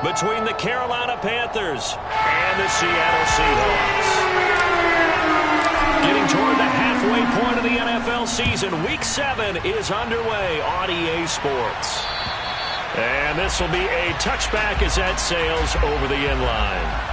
between the Carolina Panthers and the Seattle Seahawks. Getting toward the halfway point of the NFL season, Week 7 is underway on EA Sports. And this will be a touchback as that sails over the end line.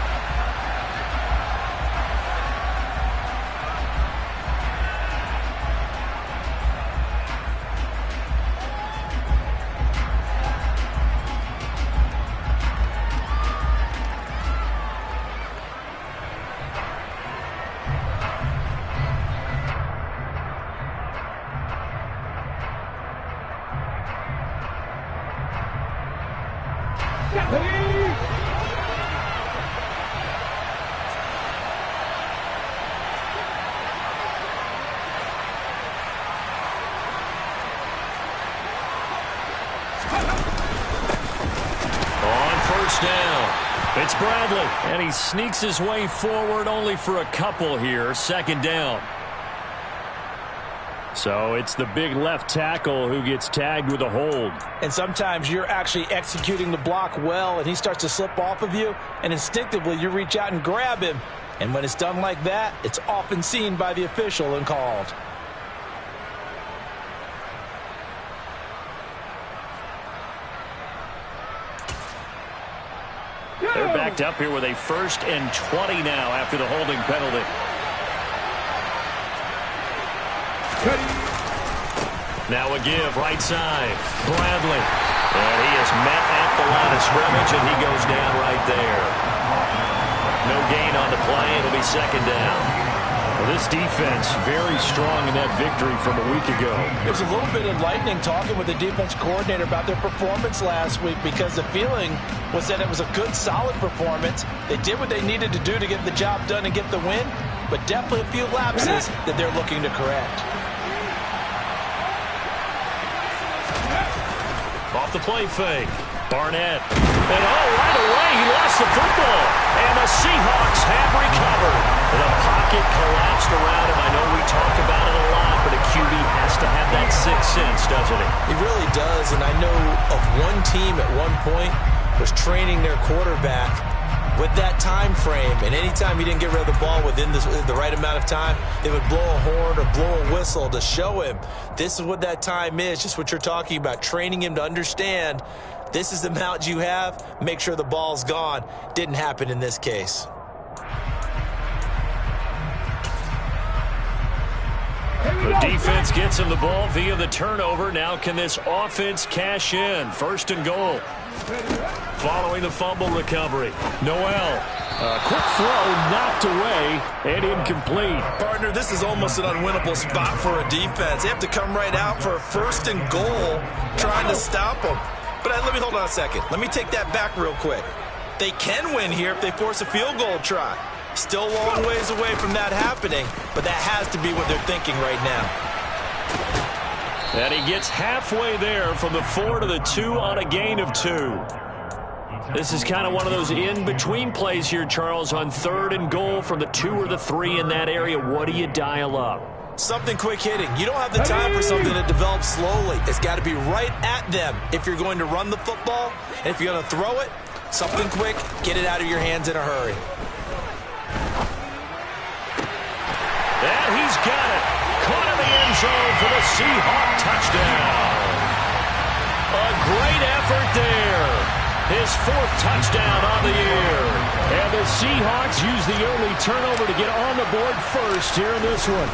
It's Bradley, and he sneaks his way forward only for a couple here. Second down. So it's the big left tackle who gets tagged with a hold. And sometimes you're actually executing the block well, and he starts to slip off of you, and instinctively you reach out and grab him. And when it's done like that, it's often seen by the official and called. They're backed up here with a 1st and 20 now after the holding penalty. Now a give, right side. Bradley. And he is met at the line of scrimmage, and he goes down right there. No gain on the play. It'll be second down. Well, this defense very strong in that victory from a week ago. It was a little bit enlightening talking with the defense coordinator about their performance last week, because the feeling was that it was a good, solid performance. They did what they needed to do to get the job done and get the win, but definitely a few lapses that they're looking to correct. Off the play fake. Barnett. And right away he lost the football. And the Seahawks have recovered. The pocket collapsed around him. I know we talk about it a lot, but a QB has to have that sixth sense, doesn't he? He really does, and I know of one team at one point was training their quarterback with that time frame, and anytime he didn't get rid of the ball within the right amount of time, they would blow a horn or blow a whistle to show him this is what that time is, just what you're talking about, training him to understand this is the amount you have, make sure the ball's gone. Didn't happen in this case. The defense gets him the ball via the turnover. Now can this offense cash in? 1st and goal. Following the fumble recovery. Noel. Quick throw knocked away and incomplete. Partner, this is almost an unwinnable spot for a defense. They have to come right out for a 1st and goal trying to stop them. But let me hold on a second. Let me take that back real quick. They can win here if they force a field goal try. Still a long ways away from that happening, but that has to be what they're thinking right now. And he gets halfway there from the 4 to the 2 on a gain of 2. This is kind of one of those in-between plays here, Charles, on 3rd and goal from the 2 or the 3 in that area. What do you dial up? Something quick hitting. You don't have the time for something that develops slowly. It's got to be right at them if you're going to run the football. And if you're going to throw it, something quick, get it out of your hands in a hurry. And he's got it. Caught in the end zone for the Seahawk touchdown. A great effort there. His 4th touchdown on the year. And the Seahawks use the early turnover to get on the board first here in this one.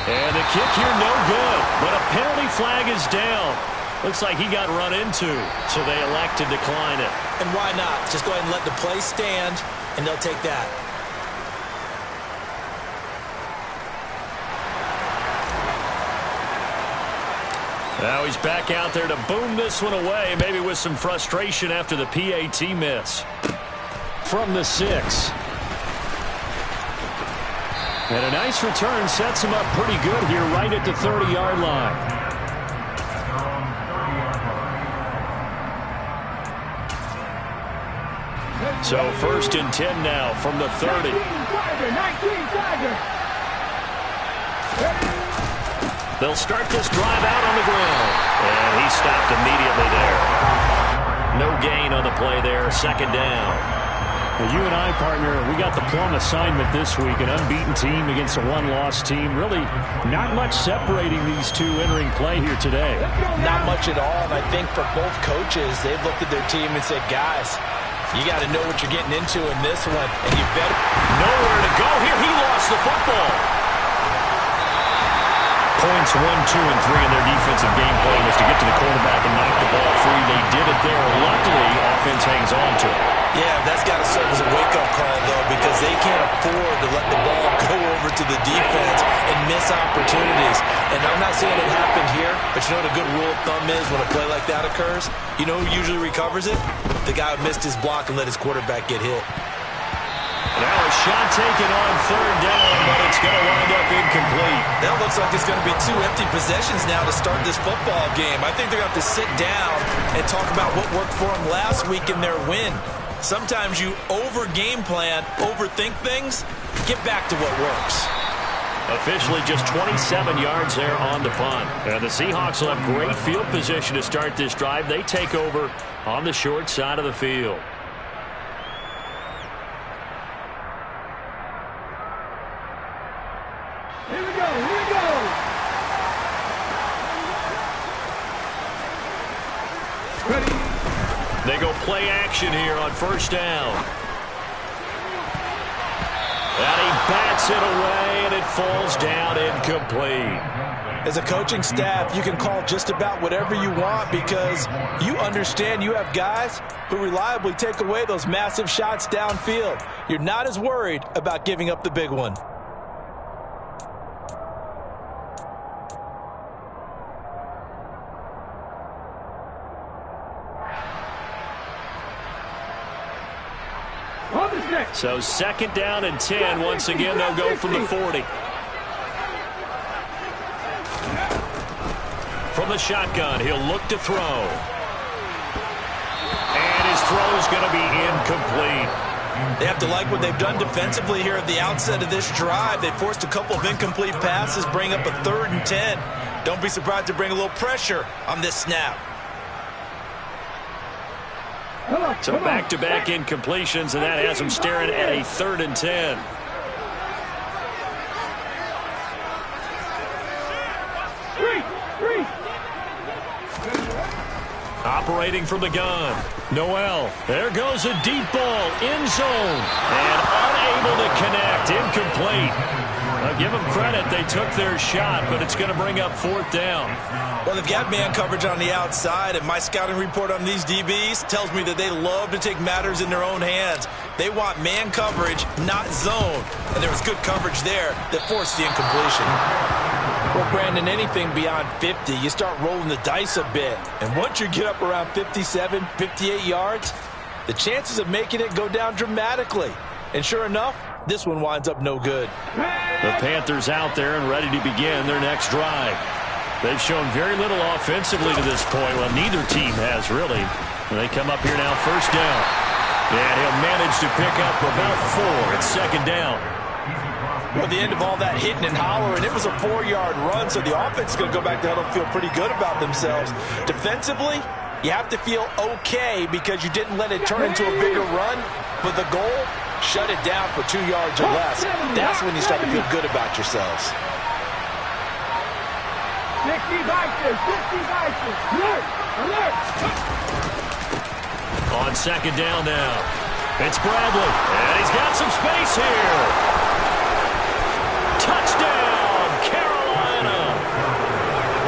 And the kick here no good, but a penalty flag is down. Looks like he got run into, so they elect to decline it. And why not? Just go ahead and let the play stand, and they'll take that. Now he's back out there to boom this one away, maybe with some frustration after the PAT miss. From the 6. And a nice return sets him up pretty good here right at the 30-yard line. So 1st and 10 now from the 30. They'll start this drive out on the ground. And he stopped immediately there. No gain on the play there, second down. Well, you and I, partner, we got the plum assignment this week, an unbeaten team against a one-loss team. Really not much separating these two entering play here today. Not much at all, and I think for both coaches, they've looked at their team and said, guys, you got to know what you're getting into in this one, and you better. Nowhere to go here. He lost the football. Points 1, 2, and 3 in their defensive game plan was to get to the quarterback and knock the ball free. They did it there. Luckily, offense hangs on to it. Yeah, that's got to serve as a wake-up call, though, because they can't afford to let the ball go over to the defense and miss opportunities. And I'm not saying it happened here, but you know what a good rule of thumb is when a play like that occurs? You know who usually recovers it? The guy who missed his block and let his quarterback get hit. Now a shot taken on third down, but it's going to wind up incomplete. That looks like it's going to be 2 empty possessions now to start this football game. I think they're going to have to sit down and talk about what worked for them last week in their win. Sometimes you over-game plan, overthink things. Get back to what works. Officially just 27 yards there on the punt. And the Seahawks will have great field position to start this drive. They take over on the short side of the field. Here we go, here we go. Ready. They go play action here on first down. And he bats it away, and it falls down incomplete. As a coaching staff, you can call just about whatever you want because you understand you have guys who reliably take away those massive shots downfield. You're not as worried about giving up the big one. So second down and 10. Once again, they'll go from the 40. From the shotgun, he'll look to throw. And his throw's going to be incomplete. They have to like what they've done defensively here at the outset of this drive. They forced a couple of incomplete passes, bring up a 3rd and 10. Don't be surprised to bring a little pressure on this snap. So back-to-back incompletions, and that has them staring at a 3rd and 10. Operating from the gun. Noel. There goes a deep ball. End zone. And unable to connect. Incomplete. I'll give them credit. They took their shot, but it's going to bring up 4th down. Well, they've got man coverage on the outside, and my scouting report on these DBs tells me that they love to take matters in their own hands. They want man coverage, not zone. And there was good coverage there that forced the incompletion. Well, Brandon, anything beyond 50, you start rolling the dice a bit. And once you get up around 57, 58 yards, the chances of making it go down dramatically. And sure enough, this one winds up no good. The Panthers out there and ready to begin their next drive. They've shown very little offensively to this point. Well, neither team has, really. They come up here now, first down. And he'll manage to pick up about 4. It's second down. Well, at the end of all that hitting and hollering, it was a 4-yard run, so the offense is going to go back to huddle and feel pretty good about themselves. Defensively, you have to feel okay because you didn't let it turn into a bigger run. But the goal, shut it down for 2 yards or less. That's when you start to feel good about yourselves. 60 Vikings, 60 Vikings, alert, alert. On second down now, it's Bradley, and he's got some space here. Touchdown, Carolina.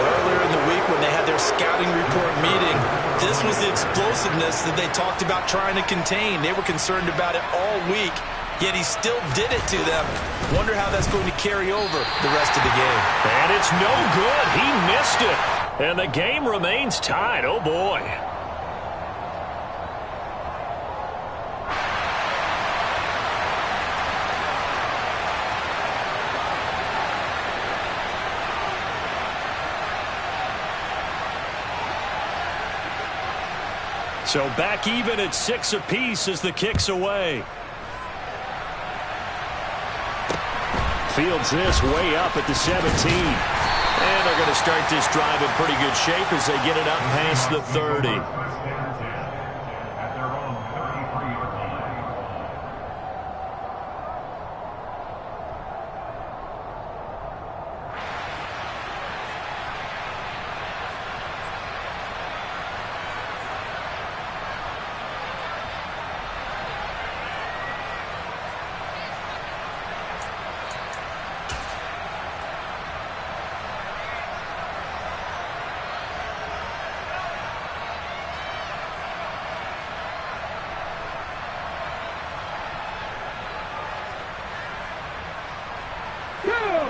Earlier in the week when they had their scouting report meeting, this was the explosiveness that they talked about trying to contain. They were concerned about it all week, yet he still did it to them. Wonder how that's going to carry over the rest of the game. And it's no good. He missed it. And the game remains tied. Oh, boy. So back even at 6 apiece as the kick's away. Fields this way up at the 17. And they're going to start this drive in pretty good shape as they get it up past the 30.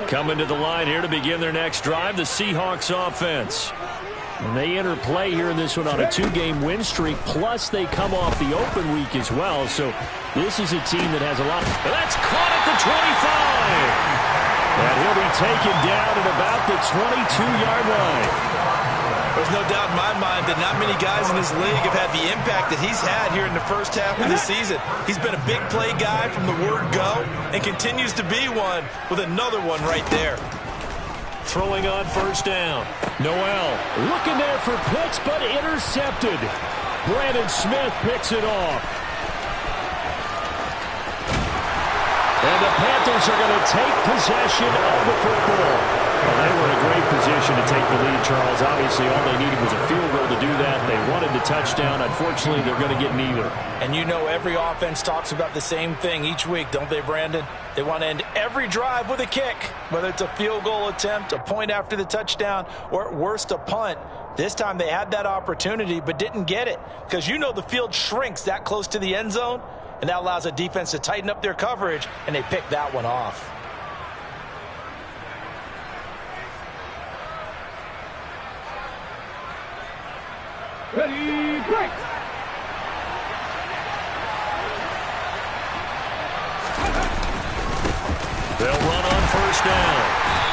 Coming to the line here to begin their next drive, the Seahawks offense. And they enter play here in this one on a 2-game win streak, plus they come off the open week as well. So this is a team that has a lot. That's caught at the 25. And he'll be taken down at about the 22-yard line. There's no doubt in my mind that not many guys in this league have had the impact that he's had here in the first half of the season. He's been a big play guy from the word go and continues to be one with another one right there. Throwing on first down. Noel looking there for Pitts, but intercepted. Brandon Smith picks it off. And the Panthers are going to take possession of the football. Well, they were in a great position to take the lead, Charles. Obviously, all they needed was a field goal to do that. They wanted the touchdown. Unfortunately, they're going to get neither. And you know every offense talks about the same thing each week, don't they, Brandon? They want to end every drive with a kick, whether it's a field goal attempt, a point after the touchdown, or at worst, a punt. This time they had that opportunity but didn't get it because you know the field shrinks that close to the end zone, and that allows a defense to tighten up their coverage, and they pick that one off. Ready, break! They'll run on first down.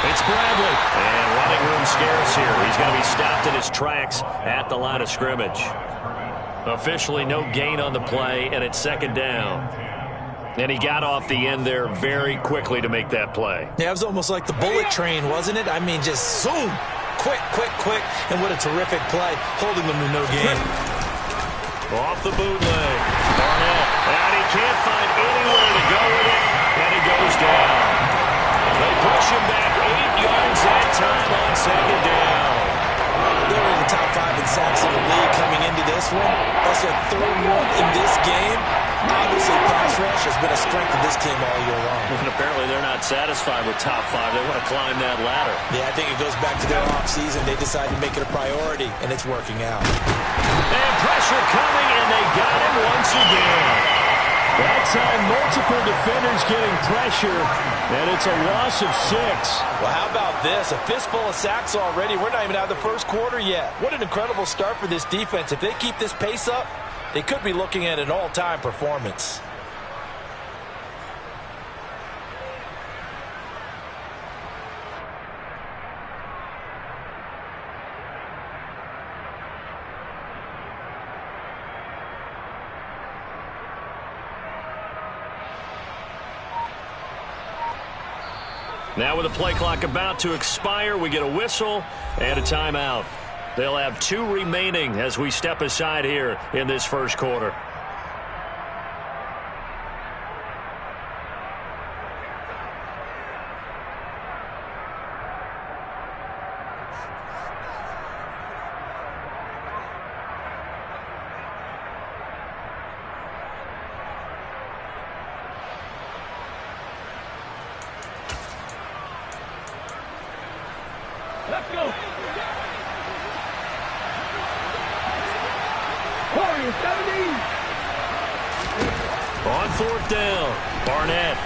It's Bradley. And running room scarce here. He's going to be stopped in his tracks at the line of scrimmage. Officially no gain on the play, and it's second down. And he got off the end there very quickly to make that play. Yeah, it was almost like the bullet train, wasn't it? I mean, just zoom. Quick, quick, quick. And what a terrific play, holding them to no gain. Off the bootleg. Barnett. And he can't find anywhere to go with it. And he goes down. They push him back 8 yards that time on second down. They're in the top 5 in sacks in the league coming into this one. That's their third one in this game. Obviously, pass rush has been a strength of this team all year long. And apparently they're not satisfied with top 5. They want to climb that ladder. Yeah, I think it goes back to their offseason. They decided to make it a priority, and it's working out. And pressure coming, and they got him once again. That time, multiple defenders getting pressure, and it's a loss of 6. Well, how about this? A fistful of sacks already. We're not even out of the first quarter yet. What an incredible start for this defense. If they keep this pace up, they could be looking at an all-time performance. Now with the play clock about to expire, we get a whistle and a timeout. They'll have 2 remaining as we step aside here in this first quarter. Let's go! On fourth down, Barnett.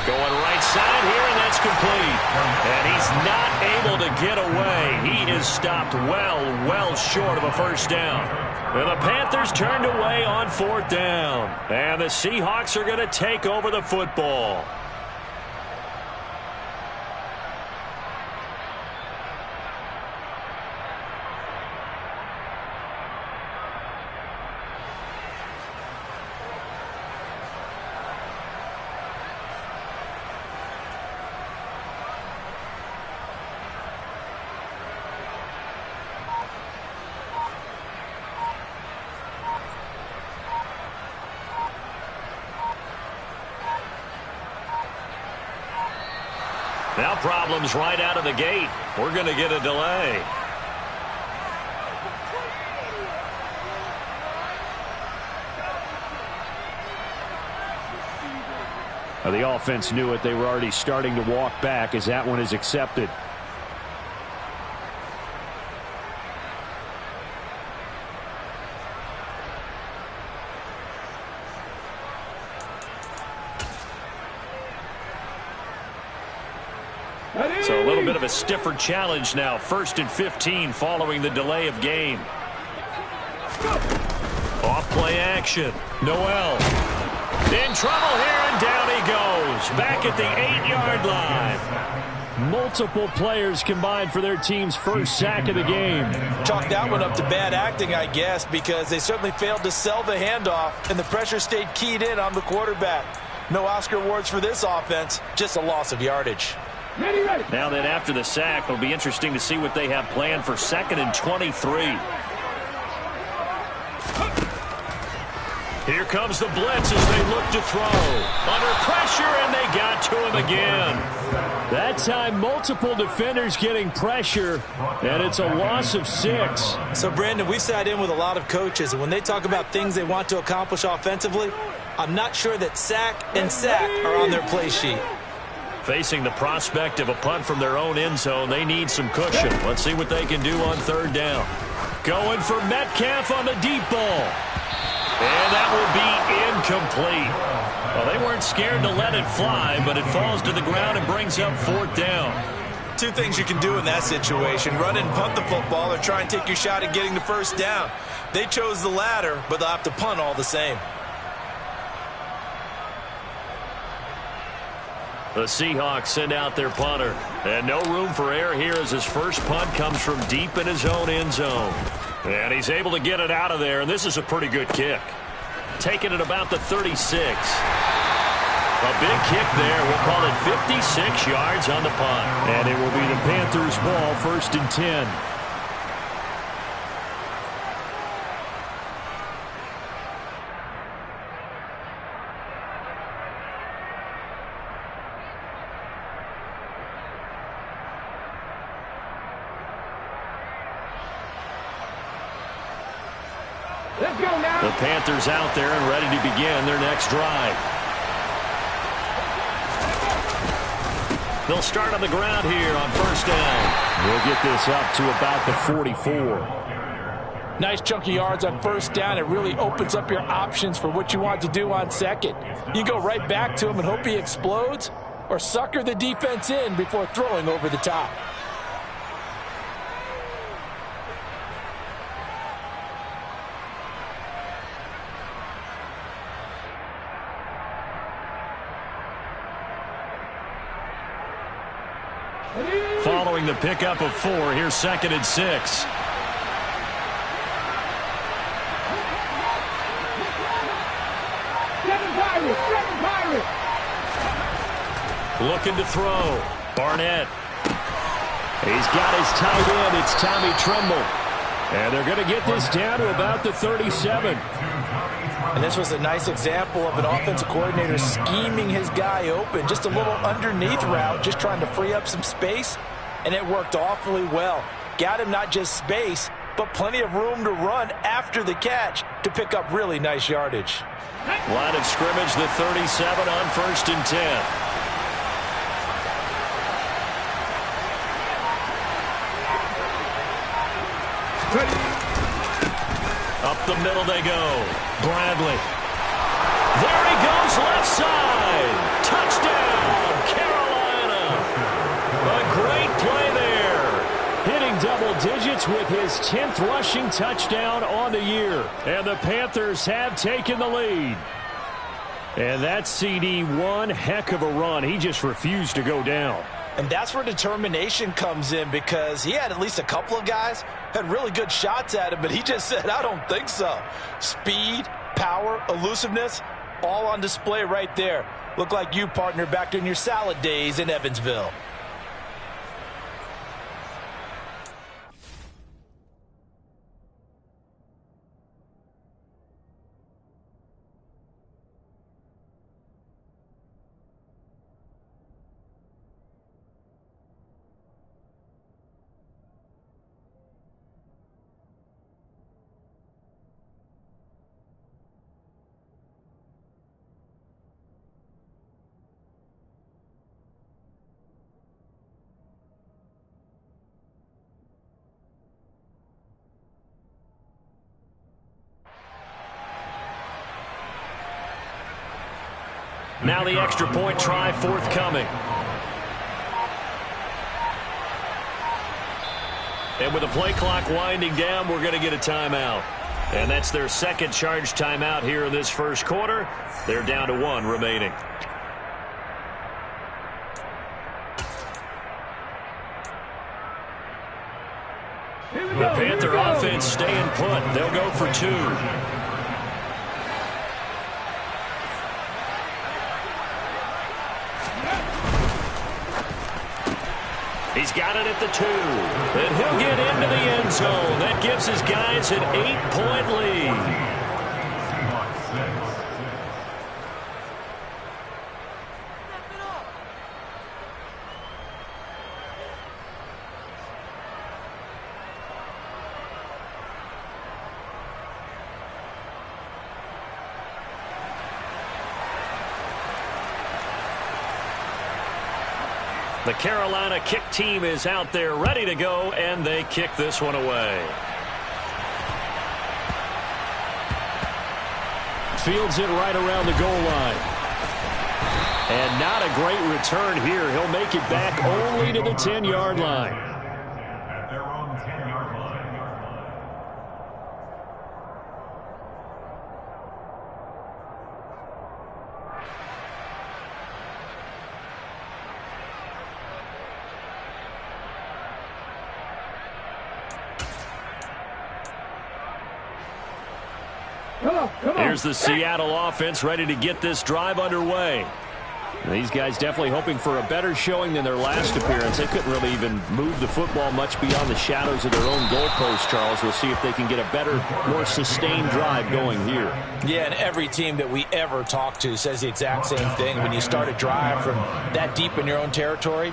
Going right side here, and that's complete. And he's not able to get away. He is stopped well short of a first down. And the Panthers turned away on fourth down. And the Seahawks are going to take over the football. Now problems right out of the gate. We're going to get a delay. Now the offense knew it. They were already starting to walk back as that one is accepted. So a little bit of a stiffer challenge now. 1st and 15 following the delay of game. Off play action. Noel in trouble here, and down he goes. Back at the 8-yard line. Multiple players combined for their team's first sack of the game. Chalk that one up to bad acting, I guess, because they certainly failed to sell the handoff, and the pressure stayed keyed in on the quarterback. No Oscar awards for this offense, just a loss of yardage. Now then, after the sack, it'll be interesting to see what they have planned for 2nd and 23. Here comes the blitz as they look to throw. Under pressure, and they got to him again. That time, multiple defenders getting pressure, and it's a loss of 6. So, Brandon, we sat in with a lot of coaches, and when they talk about things they want to accomplish offensively, I'm not sure that sack and sack are on their play sheet. Facing the prospect of a punt from their own end zone, they need some cushion. Let's see what they can do on 3rd down. Going for Metcalf on the deep ball. And that will be incomplete. Well, they weren't scared to let it fly, but it falls to the ground and brings up 4th down. Two things you can do in that situation: run and punt the football, or try and take your shot at getting the 1st down. They chose the latter, but they'll have to punt all the same. The Seahawks send out their punter. And no room for error here as his first punt comes from deep in his own end zone. And he's able to get it out of there, and this is a pretty good kick. Taking it about the 36. A big kick there. We'll call it 56 yards on the punt. And it will be the Panthers' ball, 1st and 10. The Panthers out there and ready to begin their next drive. They'll start on the ground here on 1st down. We'll get this up to about the 44. Nice chunky yards on 1st down. It really opens up your options for what you want to do on 2nd. You go right back to him and hope he explodes, or sucker the defense in before throwing over the top. Following the pickup of 4, here's 2nd and 6. Looking to throw. Barnett. He's got his tight end. It's Tommy Tremble. And they're going to get this down to about the 37. And this was a nice example of an offensive coordinator scheming his guy open. Just a little underneath route, just trying to free up some space. And it worked awfully well. Got him not just space, but plenty of room to run after the catch to pick up really nice yardage. Line of scrimmage, the 37 on 1st and 10. Up the middle they go. Bradley. There he goes, left side. Touchdown, Carolina. A great play there. Hitting double digits with his 10th rushing touchdown on the year. And the Panthers have taken the lead. And that CD, one heck of a run. He just refused to go down. And that's where determination comes in, because he had at least a couple of guys had really good shots at him, but he just said, I don't think so. Speed, power, elusiveness, all on display right there. Look like you, partner, back in your salad days in Evansville. Now the extra point try forthcoming. And with the play clock winding down, we're going to get a timeout. And that's their second charge timeout here in this first quarter. They're down to 1 remaining. The Panther offense staying put. They'll go for 2. He's got it at the 2. And he'll get into the end zone. That gives his guys an 8-point lead. The Carolina kick team is out there ready to go, and they kick this one away. Fields it right around the goal line. And not a great return here. He'll make it back only to the 10-yard line. At their own 10-yard line. Here's the Seattle offense ready to get this drive underway. These guys definitely hoping for a better showing than their last appearance. They couldn't really even move the football much beyond the shadows of their own goalpost, Charles. We'll see if they can get a better, more sustained drive going here. Yeah, and every team that we ever talk to says the exact same thing. When you start a drive from that deep in your own territory,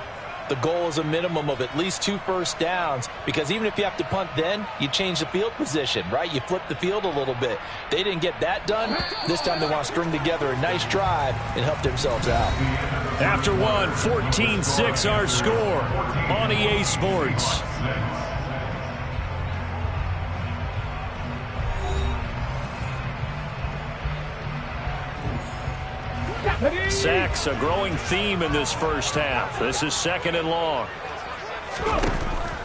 the goal is a minimum of at least 2 first downs, because even if you have to punt then, you change the field position, right? You flip the field a little bit. They didn't get that done. This time they want to string together a nice drive and help themselves out. After one, 14-6 our score on EA Sports. Sacks, a growing theme in this first half. This is 2nd and long.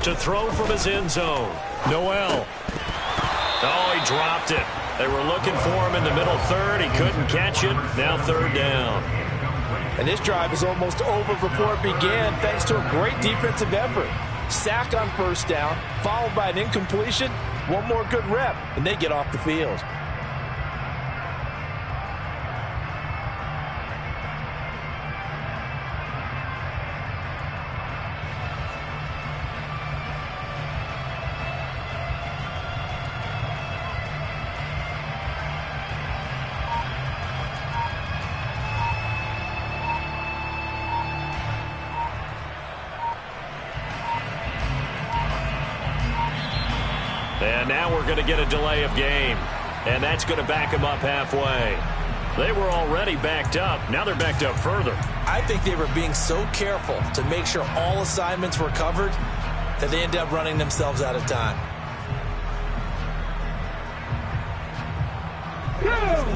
To throw from his end zone. Noel. Oh, he dropped it. They were looking for him in the middle third. He couldn't catch it. Now 3rd down. And this drive is almost over before it began, thanks to a great defensive effort. Sack on 1st down, followed by an incompletion. One more good rep, and they get off the field. And now we're going to get a delay of game. And that's going to back them up halfway. They were already backed up. Now they're backed up further. I think they were being so careful to make sure all assignments were covered that they ended up running themselves out of time.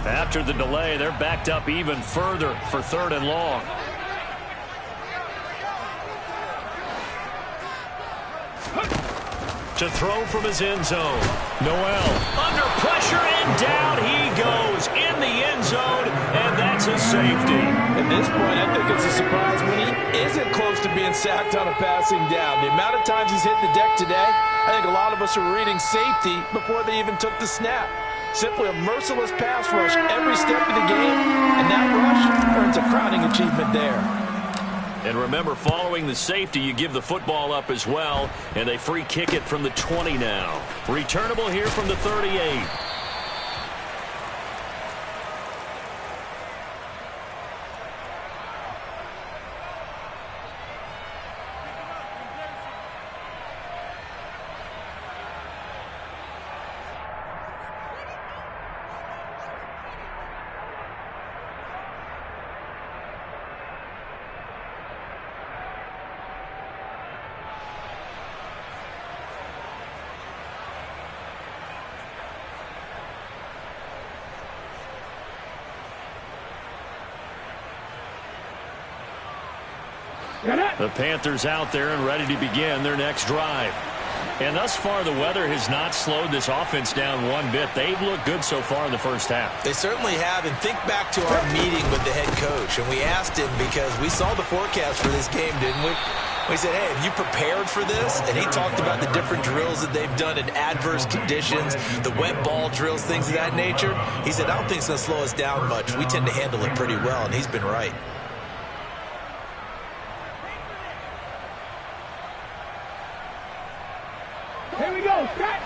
After the delay, they're backed up even further for 3rd and long. To throw from his end zone. Noel under pressure, and down he goes in the end zone, and that's a safety. At this point, I think it's a surprise when he isn't close to being sacked on a passing down. The amount of times he's hit the deck today, I think a lot of us are reading safety before they even took the snap. Simply a merciless pass rush every step of the game, and that rush earns a crowning achievement there. And remember, following the safety, you give the football up as well, and they free kick it from the 20 now. Returnable here from the 38. The Panthers out there and ready to begin their next drive. And thus far, the weather has not slowed this offense down one bit. They've looked good so far in the first half. They certainly have. And think back to our meeting with the head coach. And we asked him, because we saw the forecast for this game, didn't we? We said, hey, have you prepared for this? And he talked about the different drills that they've done in adverse conditions, the wet ball drills, things of that nature. He said, I don't think it's going to slow us down much. We tend to handle it pretty well, and he's been right. Here we go, set!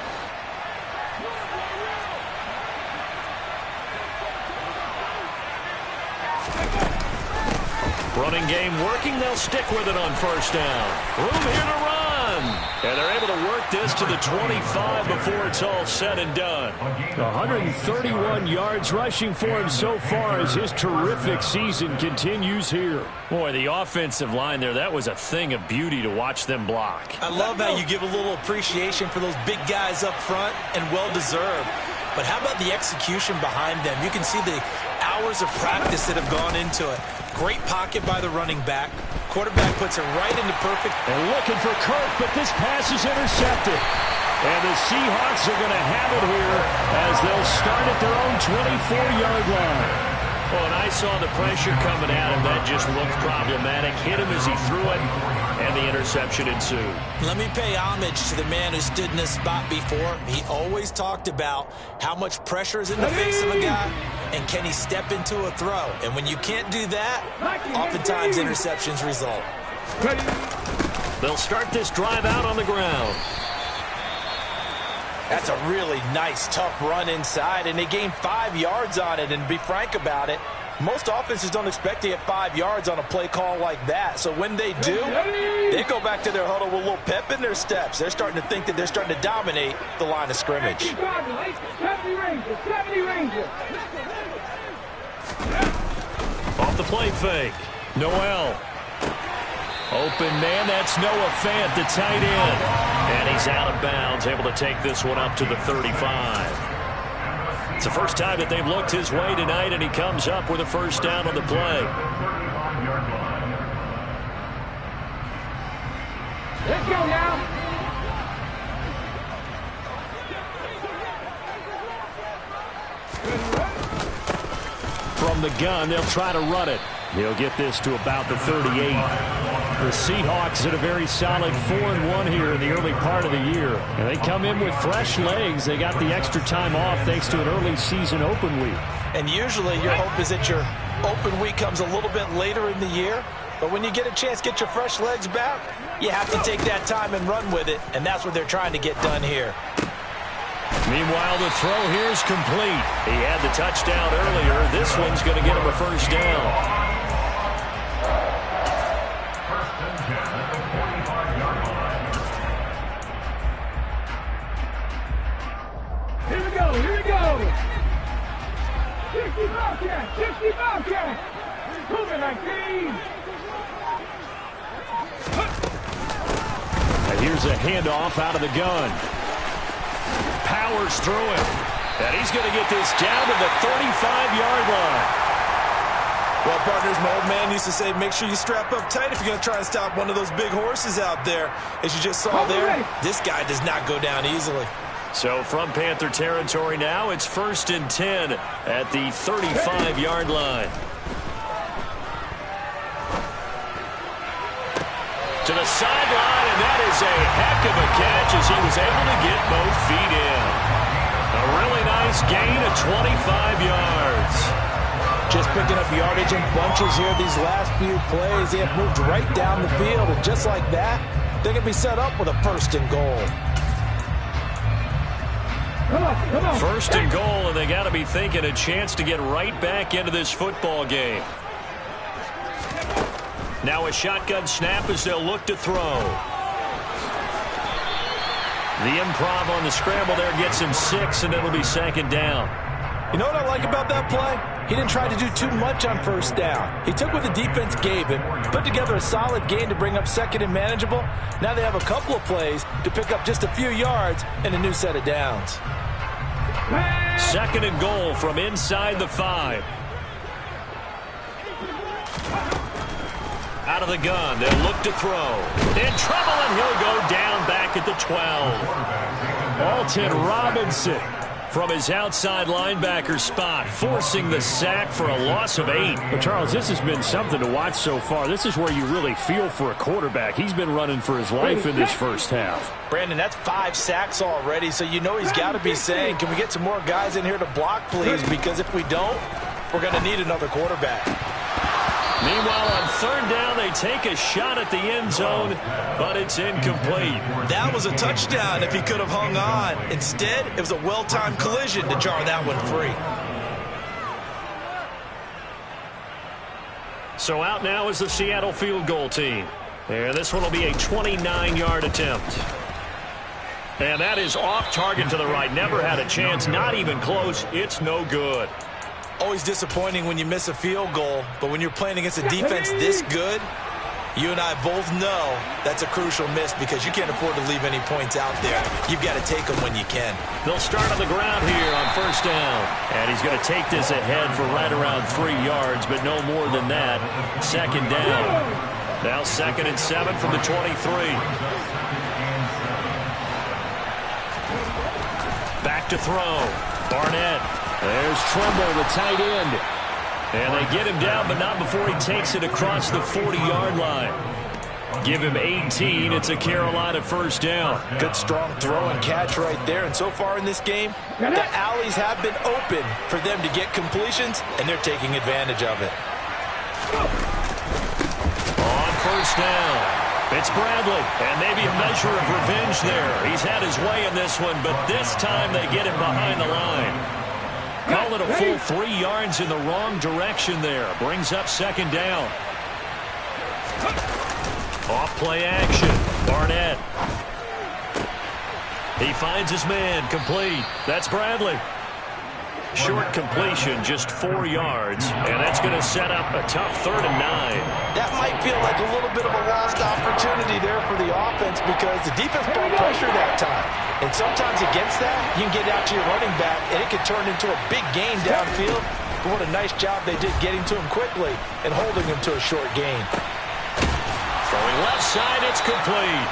Running game working. They'll stick with it on first down. Room here to run. And they're able to work this to the 25 before it's all said and done. 131 yards rushing for him so far as his terrific season continues here. Boy, the offensive line there, that was a thing of beauty to watch them block. I love how you give a little appreciation for those big guys up front, and well-deserved. But how about the execution behind them? You can see the hours of practice that have gone into it. Great pocket by the running back. Quarterback puts it right into perfect. And looking for Kirk, but this pass is intercepted. And the Seahawks are going to have it here as they'll start at their own 24-yard line. Well, and I saw the pressure coming at him. That just looked problematic. Hit him as he threw it, and the interception ensued. Let me pay homage to the man who stood in this spot before. He always talked about how much pressure is in the face of a guy, and can he step into a throw. And when you can't do that, oftentimes interceptions result. They'll start this drive out on the ground. That's a really nice, tough run inside, and they gained 5 yards on it. And to be frank about it, most offenses don't expect to get 5 yards on a play call like that. So when they do, they go back to their huddle with a little pep in their steps. They're starting to think that they're starting to dominate the line of scrimmage. 70 Rangers. Off the play fake. Noel. Open man, that's Noah Fant, the tight end. And he's out of bounds, able to take this one up to the 35. It's the first time that they've looked his way tonight, and he comes up with a first down on the play. Let's go now. From the gun, they'll try to run it. He'll get this to about the 38. The Seahawks at a very solid 4-1 here in the early part of the year. And they come in with fresh legs. They got the extra time off thanks to an early season open week. And usually your hope is that your open week comes a little bit later in the year. But when you get a chance to get your fresh legs back, you have to take that time and run with it. And that's what they're trying to get done here. Meanwhile, the throw here is complete. He had the touchdown earlier. This one's going to get him a first down. Here we go. 60 Bobcat. Moving 19. And here's a handoff out of the gun. Powers through him. And he's going to get this down to the 35-yard line. Well, partners, my old man used to say, make sure you strap up tight if you're going to try and stop one of those big horses out there. As you just saw there, this guy does not go down easily. So from Panther territory now, it's 1st and 10 at the 35-yard line. To the sideline, and that is a heck of a catch as he was able to get both feet in. A really nice gain of 25 yards. Just picking up yardage in bunches here these last few plays. They have moved right down the field, and just like that, they're going to be set up with a 1st and goal. Come on. 1st and goal, and they got to be thinking a chance to get right back into this football game. Now a shotgun snap as they'll look to throw. The improv on the scramble there gets him 6, and it'll be 2nd down. You know what I like about that play? He didn't try to do too much on 1st down. He took what the defense gave him, put together a solid gain to bring up 2nd and manageable. Now they have a couple of plays to pick up just a few yards and a new set of downs. 2nd and goal from inside the 5. Out Out of the gun, they'll look to throw. In trouble, and he'll go down back at the 12. Alton Robinson from his outside linebacker spot, forcing the sack for a loss of 8. But, Charles, this has been something to watch so far. This is where you really feel for a quarterback. He's been running for his life in this first half. Brandon, that's 5 sacks already, so you know he's got to be saying, can we get some more guys in here to block, please? Because if we don't, we're going to need another quarterback. Meanwhile, on third down, they take a shot at the end zone, but it's incomplete. That was a touchdown if he could have hung on. Instead, it was a well-timed collision to jar that one free. So out now is the Seattle field goal team. And this one will be a 29-yard attempt. And that is off target to the right. Never had a chance, not even close. It's no good. Always disappointing when you miss a field goal, but when you're playing against a defense this good, you and I both know that's a crucial miss because you can't afford to leave any points out there. You've got to take them when you can. They'll start on the ground here on first down. And he's going to take this ahead for right around 3 yards, but no more than that. Second down. Now 2nd and 7 from the 23. Back to throw. Barnett. There's Tremble, the tight end. And they get him down, but not before he takes it across the 40-yard line. Give him 18. It's a Carolina first down. Good strong throw and catch right there. And so far in this game, the alleys have been open for them to get completions, and they're taking advantage of it. On first down, it's Bradley. And maybe a measure of revenge there. He's had his way in this one, but this time they get him behind the line. Call it a full 3 yards in the wrong direction there. Brings up second down. Off play action. Barnett. He finds his man. Complete. That's Bradley. Short completion, just 4 yards. And that's going to set up a tough 3rd and 9. That might feel like a little bit of a lost opportunity there for the offense because the defense brought pressure that time. And sometimes against that, you can get out to your running back, and it can turn into a big gain downfield. But what a nice job they did getting to him quickly and holding him to a short gain. Throwing left side, it's complete.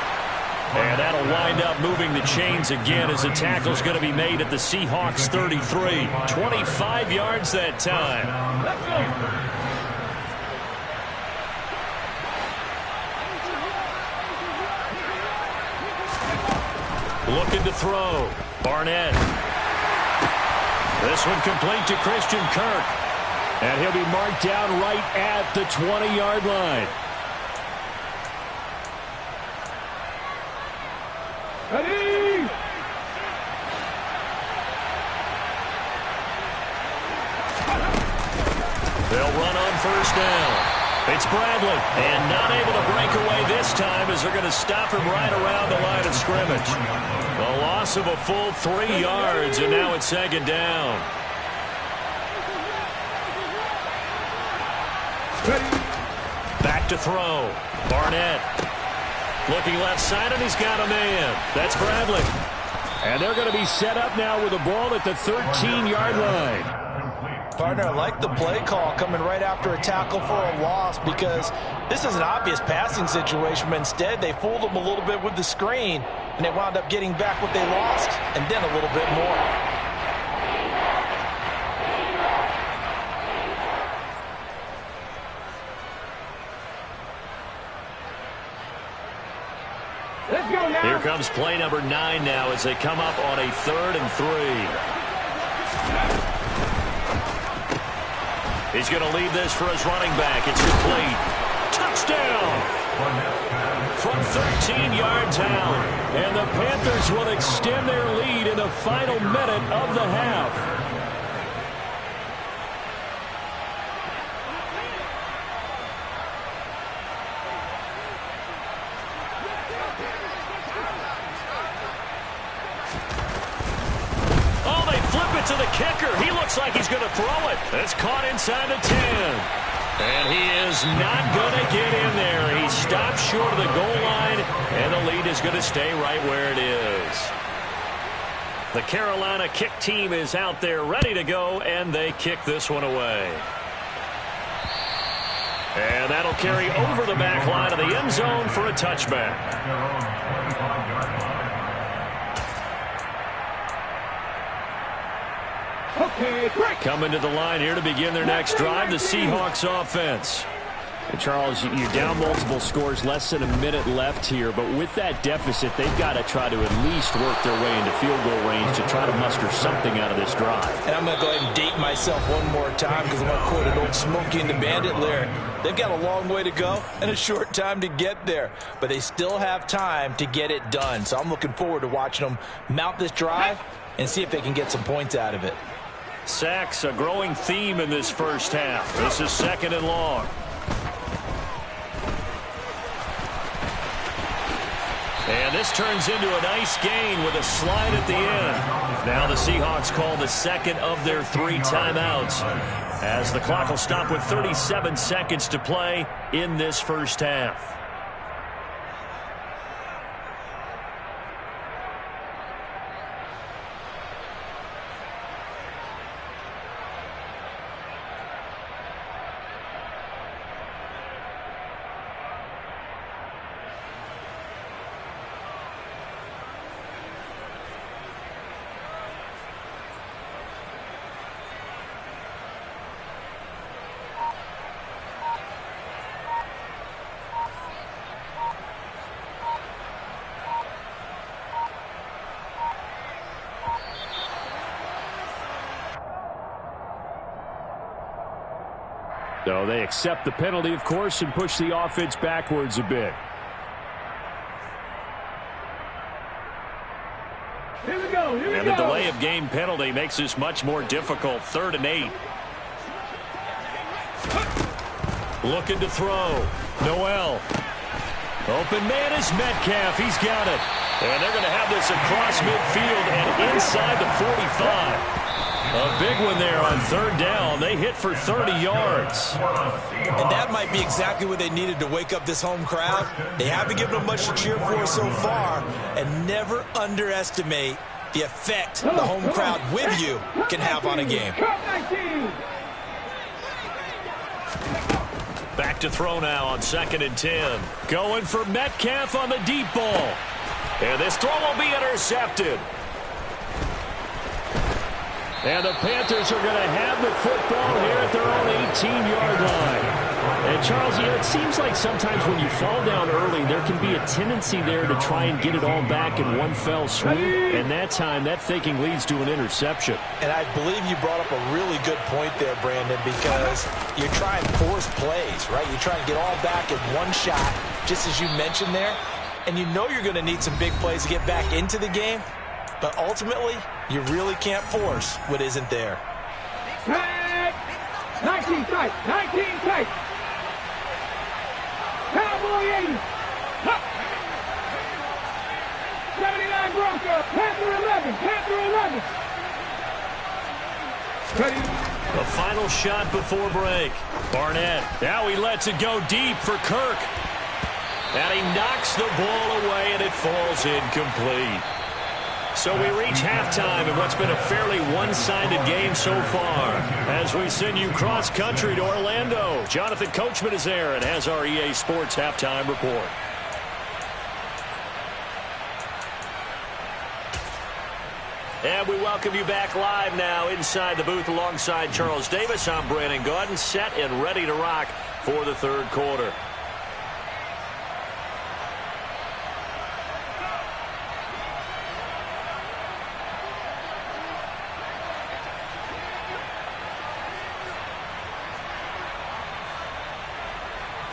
And that'll wind up moving the chains again as the tackle's going to be made at the Seahawks 33. 25 yards that time. Looking to throw. Barnett. This one complete to Christian Kirk. And he'll be marked down right at the 20-yard line. Ready? They'll run on first down. It's Bradley, and not able to break away this time as they're going to stop him right around the line of scrimmage. A loss of a full 3 yards, and now it's second down. Back to throw. Barnett. Looking left side, and he's got a man. That's Bradley. And they're going to be set up now with the ball at the 13-yard line. Partner, I like the play call coming right after a tackle for a loss because this is an obvious passing situation, but instead they fooled them a little bit with the screen, and they wound up getting back what they lost and then a little bit more. Here comes play number 9 now as they come up on a 3rd and 3. He's going to leave this for his running back. It's complete. Touchdown! From 13 yards out. And the Panthers will extend their lead in the final minute of the half. To the kicker. He looks like he's going to throw it. It's caught inside the 10. And he is not going to get in there. He stopped short of the goal line, and the lead is going to stay right where it is. The Carolina kick team is out there ready to go, and they kick this one away. And that'll carry over the back line of the end zone for a touchback. Okay, break. Coming to the line here to begin their next drive, the Seahawks offense. And Charles, you're down multiple scores, less than a minute left here, but with that deficit, they've got to try to at least work their way into field goal range to try to muster something out of this drive. And I'm going to go ahead and date myself one more time because I'm going to quote an old Smokey and the Bandit lyric. They've got a long way to go and a short time to get there, but they still have time to get it done. So I'm looking forward to watching them mount this drive and see if they can get some points out of it. Sacks, a growing theme in this first half. This is 2nd and long. And this turns into a nice gain with a slide at the end. Now the Seahawks call the second of their 3 timeouts, as the clock will stop with 37 seconds to play in this first half. So they accept the penalty, of course, and push the offense backwards a bit. Here we go. And the delay of game penalty makes this much more difficult. 3rd and 8. Looking to throw. Noel. Open man is Metcalf. He's got it. And they're going to have this across midfield and inside the 45. A big one there on 3rd down. They hit for 30 yards. And that might be exactly what they needed to wake up this home crowd. They haven't given them much to cheer for so far. And never underestimate the effect the home crowd with you can have on a game. Back to throw now on 2nd and 10. Going for Metcalf on the deep ball. And this throw will be intercepted. And the Panthers are going to have the football here at their own 18-yard line. And, Charles, it seems like sometimes when you fall down early, there can be a tendency there to try and get it all back in one fell swoop. And that time, that thinking leads to an interception. And I believe you brought up a really good point there, Brandon, because you're trying to force plays, right? You're trying to get all back in one shot, just as you mentioned there. And you know you're going to need some big plays to get back into the game. But ultimately, you really can't force what isn't there. 19 tight. 19 tight. Cowboy 80. 79 Broncos. Panther 11. Panther 11. Ready. The final shot before break. Barnett. Now he lets it go deep for Kirk. And he knocks the ball away, and it falls incomplete. So we reach halftime in what's been a fairly one-sided game so far. As we send you cross-country to Orlando, Jonathan Coachman is there and has our EA Sports halftime report. And we welcome you back live now inside the booth alongside Charles Davis. I'm Brandon Gaudin, set and ready to rock for the 3rd quarter.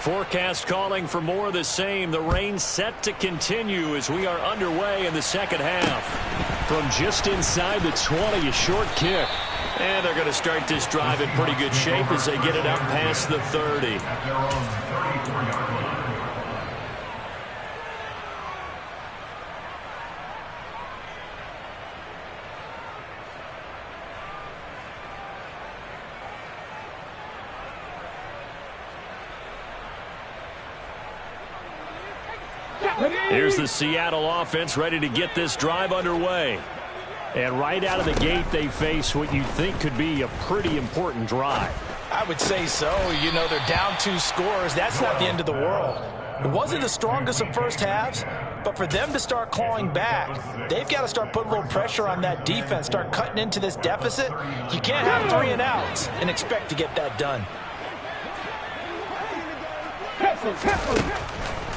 Forecast calling for more of the same. The rain set to continue as we are underway in the 2nd half. From just inside the 20, a short kick. And they're going to start this drive in pretty good shape as they get it up past the 30. Here's the Seattle offense ready to get this drive underway. And right out of the gate, they face what you'd think could be a pretty important drive. I would say so. You know, they're down 2 scores. That's not the end of the world. It wasn't the strongest of first halves, but for them to start clawing back, they've got to start putting a little pressure on that defense, start cutting into this deficit. You can't have 3 and outs and expect to get that done.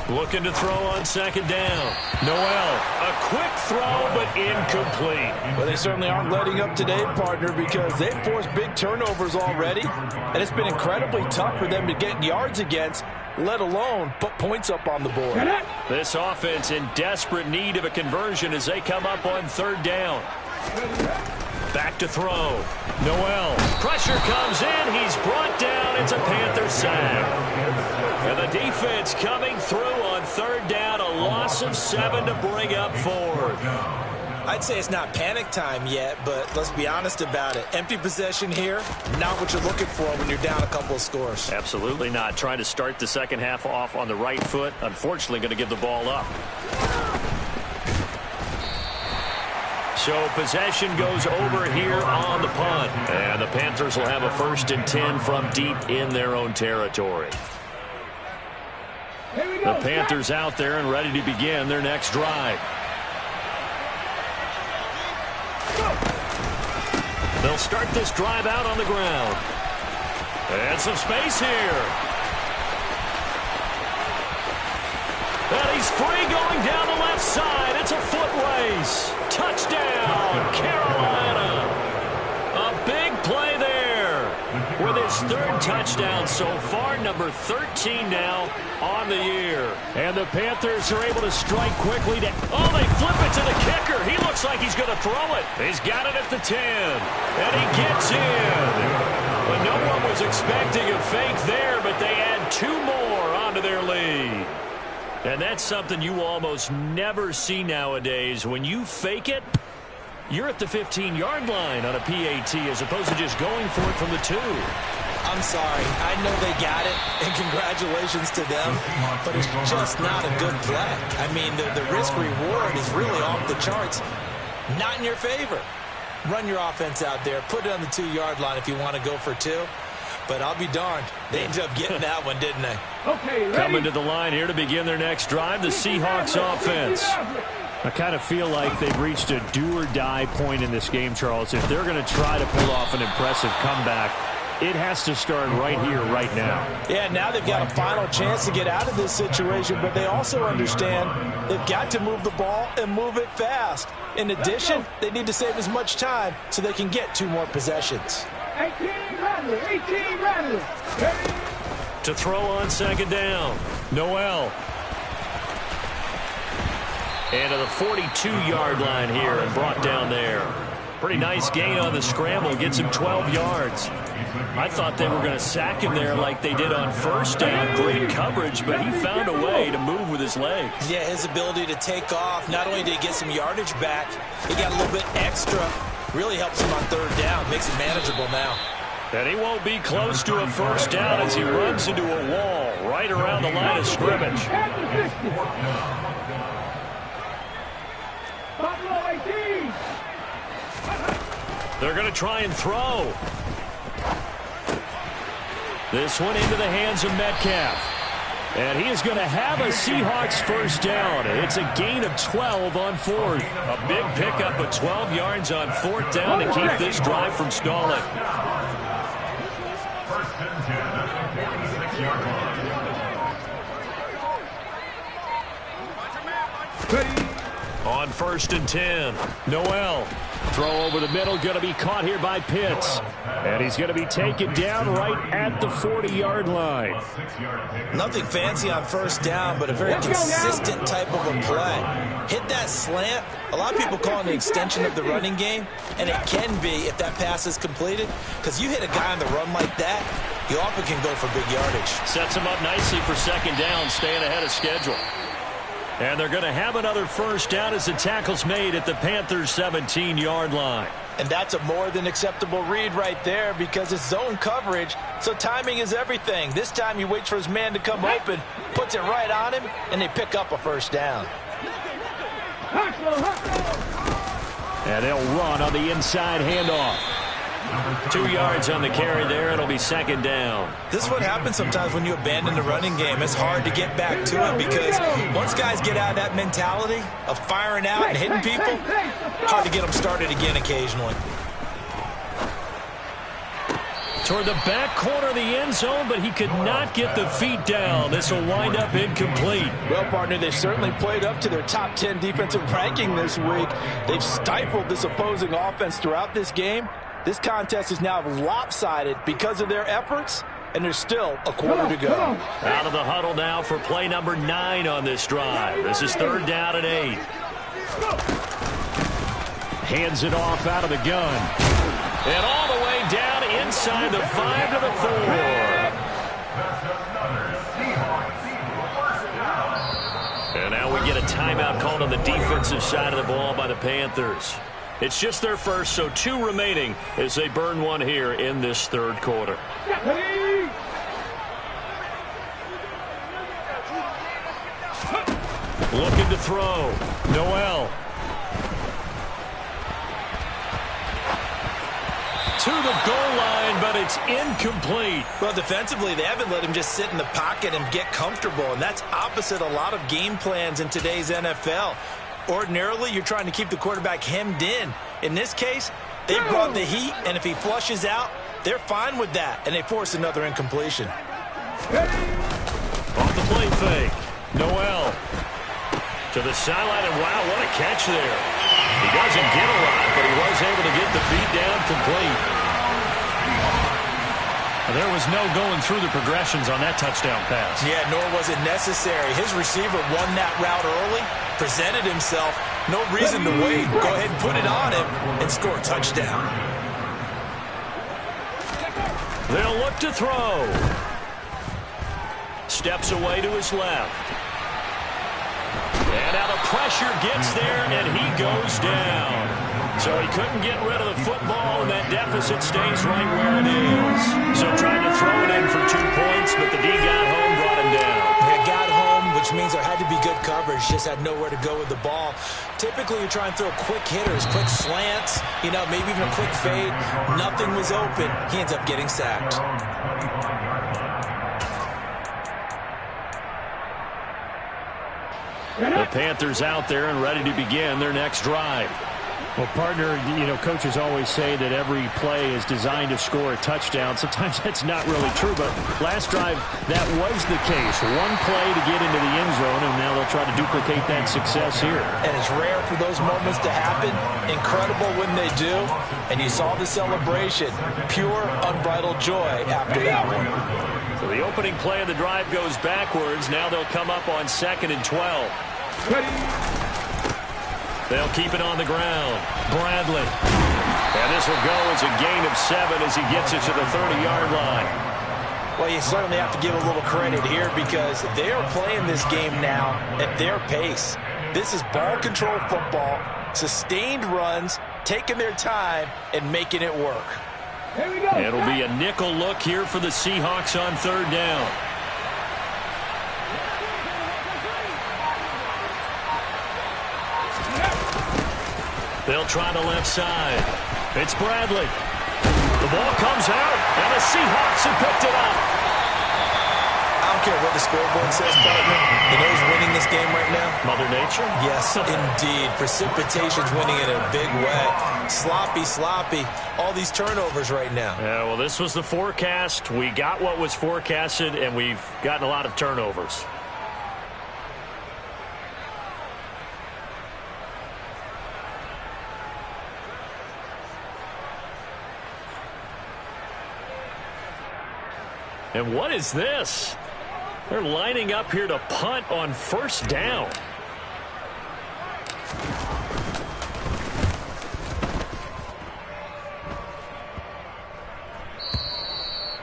Looking to throw on second down. Noel, a quick throw, but incomplete. Well, they certainly aren't letting up today, partner, because they've forced big turnovers already, and it's been incredibly tough for them to get yards against, let alone put points up on the board. This offense in desperate need of a conversion as they come up on third down. Back to throw. Noel. Pressure comes in. He's brought down. It's a Panther sack. And the defense coming through on third down. A loss of 7 to bring up fourth. I'd say it's not panic time yet, but let's be honest about it. Empty possession here, not what you're looking for when you're down a couple of scores. Absolutely not. Trying to start the second half off on the right foot. Unfortunately, going to give the ball up. So possession goes over here on the punt. And the Panthers will have a 1st and 10 from deep in their own territory. The Panthers out there and ready to begin their next drive. They'll start this drive out on the ground. And some space here. And he's free going down the left side. It's a foot race. Touchdown, Carolina. A big play there with his 3rd touchdown so far, number 13 now on the year. And the Panthers are able to strike quickly. Oh, they flip it to the kicker. He looks like he's going to throw it. He's got it at the 10, and he gets in. But no one was expecting a fake there, but they add 2 more onto their lead. And that's something you almost never see nowadays. When you fake it, you're at the 15-yard line on a PAT as opposed to just going for it from the 2. I'm sorry. I know they got it, and congratulations to them, but it's just not a good play. I mean, the risk-reward is really off the charts. Not in your favor. Run your offense out there. Put it on the 2-yard line if you want to go for 2. But I'll be darned. They ended up getting that one, didn't they? Okay, coming to the line here to begin their next drive, the Seahawks offense. I kind of feel like they've reached a do-or-die point in this game, Charles. If they're going to try to pull off an impressive comeback, it has to start right here, right now. Yeah, now they've got a final chance to get out of this situation, but they also understand they've got to move the ball and move it fast. In addition, they need to save as much time so they can get 2 more possessions. 18 Rattler. To throw on second down, Noel. And to the 42-yard line here and brought down there. Pretty nice gain on the scramble. Gets him 12 yards. I thought they were going to sack him there like they did on first down. Great coverage, but he found a way to move with his legs. Yeah, his ability to take off. Not only did he get some yardage back, he got a little bit extra. Really helps him on third down. Makes it manageable now. And he won't be close to a first down as he runs into a wall right around the line of scrimmage. They're going to try and throw. This one into the hands of Metcalf. And he is going to have a Seahawks first down. It's a gain of 12 on 4th. A big pickup of 12 yards on 4th down to keep this drive from stalling. On 1st and 10, Noel. Throw over the middle, going to be caught here by Pitts. And he's going to be taken down right at the 40-yard line. Nothing fancy on first down, but a very consistent type of a play. Hit that slant. A lot of people call it an extension of the running game, and it can be if that pass is completed, because you hit a guy on the run like that, you often can go for big yardage. Sets him up nicely for second down, staying ahead of schedule. And they're going to have another first down as the tackle's made at the Panthers' 17-yard line. And that's a more than acceptable read right there because it's zone coverage, so timing is everything. This time he waits for his man to come open, puts it right on him, and they pick up a first down. And they'll run on the inside handoff. 2 yards on the carry there. It'll be second down. This is what happens sometimes when you abandon the running game. It's hard to get back to it because once guys get out of that mentality of firing out and hitting people, hard to get them started again occasionally. Toward the back corner of the end zone, but he could not get the feet down. This will wind up incomplete. Well, partner, they've certainly played up to their top 10 defensive ranking this week. They've stifled this opposing offense throughout this game. This contest is now lopsided because of their efforts, and there's still a quarter to go. Out of the huddle now for play number 9 on this drive. This is 3rd down and 8. Hands it off out of the gun. And all the way down inside the 5 to the 4. And now we get a timeout called on the defensive side of the ball by the Panthers. It's just their first, so 2 remaining as they burn one here in this 3rd quarter. Looking to throw. Noel. To the goal line, but it's incomplete. Well, defensively, they haven't let him just sit in the pocket and get comfortable, and that's opposite a lot of game plans in today's NFL. Ordinarily, you're trying to keep the quarterback hemmed in. In this case, they brought the heat, and if he flushes out, they're fine with that, and they force another incompletion. Off the play fake. Noel. To the sideline, and wow, what a catch there. He doesn't get a lot, but he was able to get the feet down complete. There was no going through the progressions on that touchdown pass. Yeah, nor was it necessary. His receiver won that route early, presented himself, no reason to wait. Go ahead and put it on him and score a touchdown. They'll look to throw. Steps away to his left. And now the pressure gets there, and he goes down. So he couldn't get rid of the football, and that deficit stays right where it is. So trying to throw it in for 2 points, but the D got home, brought him down. They got home, which means there had to be good coverage. Just had nowhere to go with the ball. Typically, you're trying to throw quick hitters, quick slants, you know, maybe even a quick fade. Nothing was open. He ends up getting sacked. The Panthers out there and ready to begin their next drive. Well, partner, you know, coaches always say that every play is designed to score a touchdown. Sometimes that's not really true, but last drive, that was the case. One play to get into the end zone, and now they'll try to duplicate that success here. And it's rare for those moments to happen. Incredible when they do. And you saw the celebration. Pure, unbridled joy after that one. So the opening play of the drive goes backwards. Now they'll come up on 2nd and 12. They'll keep it on the ground. Bradley. And this will go as a gain of 7 as he gets it to the 30-yard line. Well, you certainly have to give a little credit here because they are playing this game now at their pace. This is ball control football, sustained runs, taking their time, and making it work. Here we go. It'll be a nickel look here for the Seahawks on 3rd down. They'll try the left side. It's Bradley. The ball comes out, and the Seahawks have picked it up. I don't care what the scoreboard says, partner. You know who's winning this game right now? Mother Nature? Yes, indeed. Precipitation's winning in a big way. Sloppy, sloppy. All these turnovers right now. Yeah, well, this was the forecast. We got what was forecasted, and we've gotten a lot of turnovers. And what is this? They're lining up here to punt on 1st down.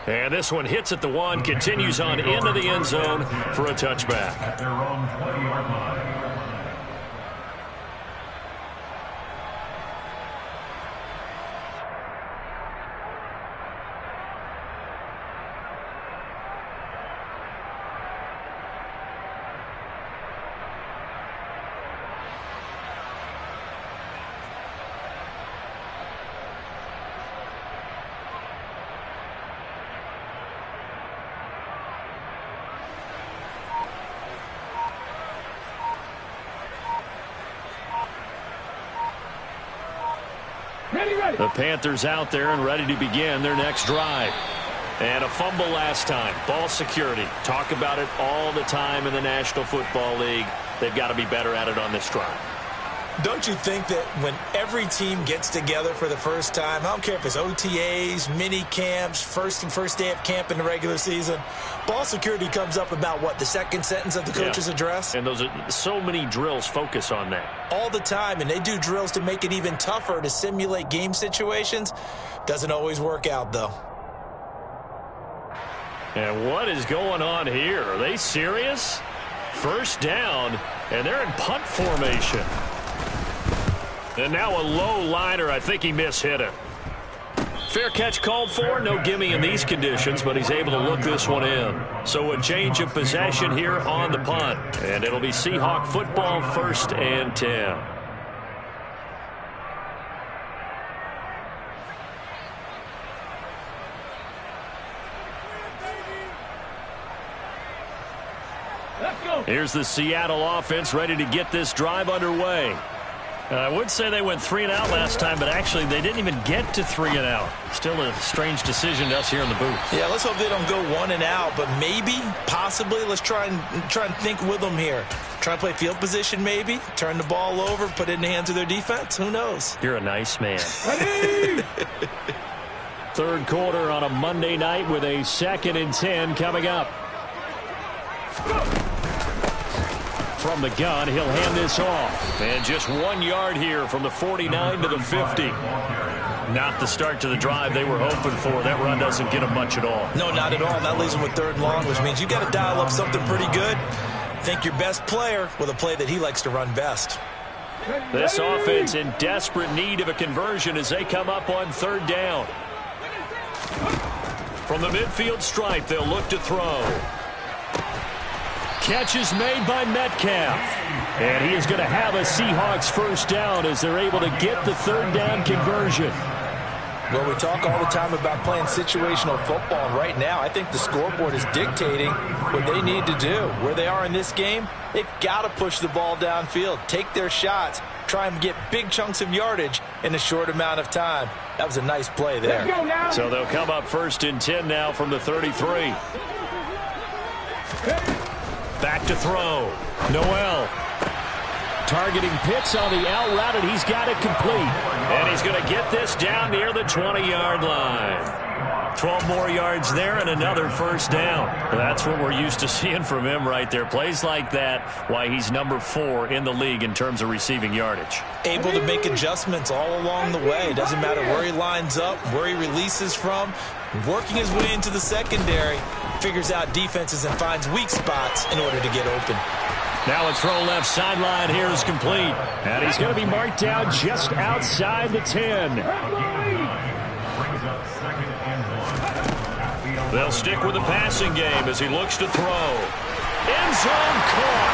And this one hits at the 1, continues on into the end zone for a touchback. At their own 20-yard line. The Panthers out there and ready to begin their next drive. And a fumble last time. Ball security. Talk about it all the time in the National Football League. They've got to be better at it on this drive. Don't you think that when every team gets together for the first time, I don't care if it's OTAs, mini camps, first day of camp in the regular season, ball security comes up about what, the second sentence of the coach's address? And those are so many drills focus on that. All the time, and they do drills to make it even tougher to simulate game situations. Doesn't always work out, though. And what is going on here? Are they serious? First down, and they're in punt formation. And now a low liner. I think he mishit it. Fair catch called for. No gimme in these conditions, but he's able to look this one in. So a change of possession here on the punt. And it'll be Seahawk football, 1st and 10. Here's the Seattle offense ready to get this drive underway. I would say they went 3 and out last time, but actually they didn't even get to 3 and out. Still a strange decision to us here in the booth. Yeah, let's hope they don't go 1 and out, but maybe, possibly, let's try and think with them here. Try and play field position maybe, turn the ball over, put it in the hands of their defense. Who knows? You're a nice man. Third quarter on a Monday night with a 2nd and 10 coming up. From the gun, he'll hand this off. And just 1 yard here from the 49 to the 50. Not the start to the drive they were hoping for. That run doesn't get them much at all. No, not at all. That leaves them with 3rd and long, which means you got to dial up something pretty good. Think your best player with a play that he likes to run best. This offense in desperate need of a conversion as they come up on 3rd down. From the midfield stripe, they'll look to throw. Catch is made by Metcalf. And he is going to have a Seahawks 1st down as they're able to get the 3rd down conversion. Well, we talk all the time about playing situational football. And right now, I think the scoreboard is dictating what they need to do. Where they are in this game, they've got to push the ball downfield, take their shots, try and get big chunks of yardage in a short amount of time. That was a nice play there. So they'll come up 1st and 10 now from the 33. Back to throw. Noel. Targeting Pitts on the out route, and he's got it complete. And he's going to get this down near the 20-yard line. 12 more yards there and another 1st down. That's what we're used to seeing from him right there. Plays like that, why he's number 4 in the league in terms of receiving yardage. Able to make adjustments all along the way. Doesn't matter where he lines up, where he releases from. Working his way into the secondary, figures out defenses and finds weak spots in order to get open. Now a throw left sideline here is complete. And he's going to be marked down just outside the 10. They'll stick with the passing game as he looks to throw. End zone caught.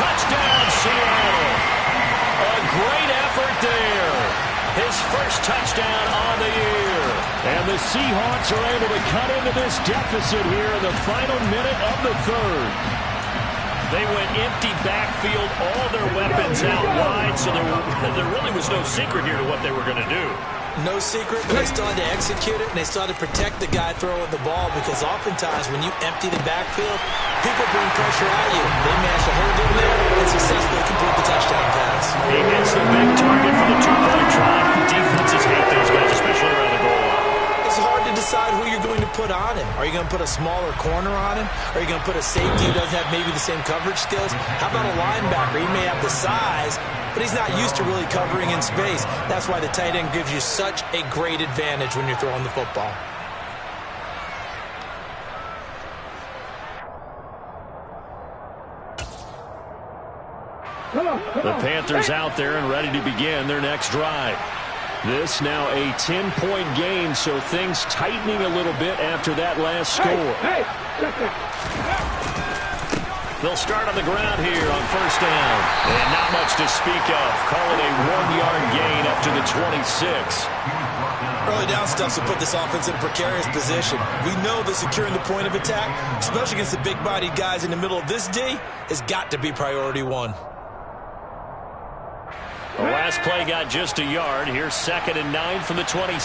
Touchdown, Seattle. A great effort there. His 1st touchdown on the year. And the Seahawks are able to cut into this deficit here in the final minute of the 3rd. They went empty backfield, all their weapons out wide, so there really was no secret here to what they were going to do. No secret, but they still had to execute it, and they still had to protect the guy throwing the ball, because oftentimes when you empty the backfield, people bring pressure at you. They managed to hold in there and successfully complete the touchdown pass. He hits the big target for the 2-point try. Defenses hate those guys, especially around the goal line. It's hard to decide who you're going to put on him. Are you going to put a smaller corner on him? Are you going to put a safety who doesn't have maybe the same coverage skills? How about a linebacker? He may have the size, but he's not used to really covering in space. That's why the tight end gives you such a great advantage when you're throwing the football. The Panthers out there and ready to begin their next drive. This now a 10-point game, so things tightening a little bit after that last score. They'll start on the ground here on 1st down. And not much to speak of. Call it a 1-yard gain up to the 26. Early down stuff will put this offense in a precarious position. We know that securing the point of attack, especially against the big-bodied guys in the middle of this D, has got to be priority 1. The Last play got just a yard. Here's 2nd and 9 from the 26.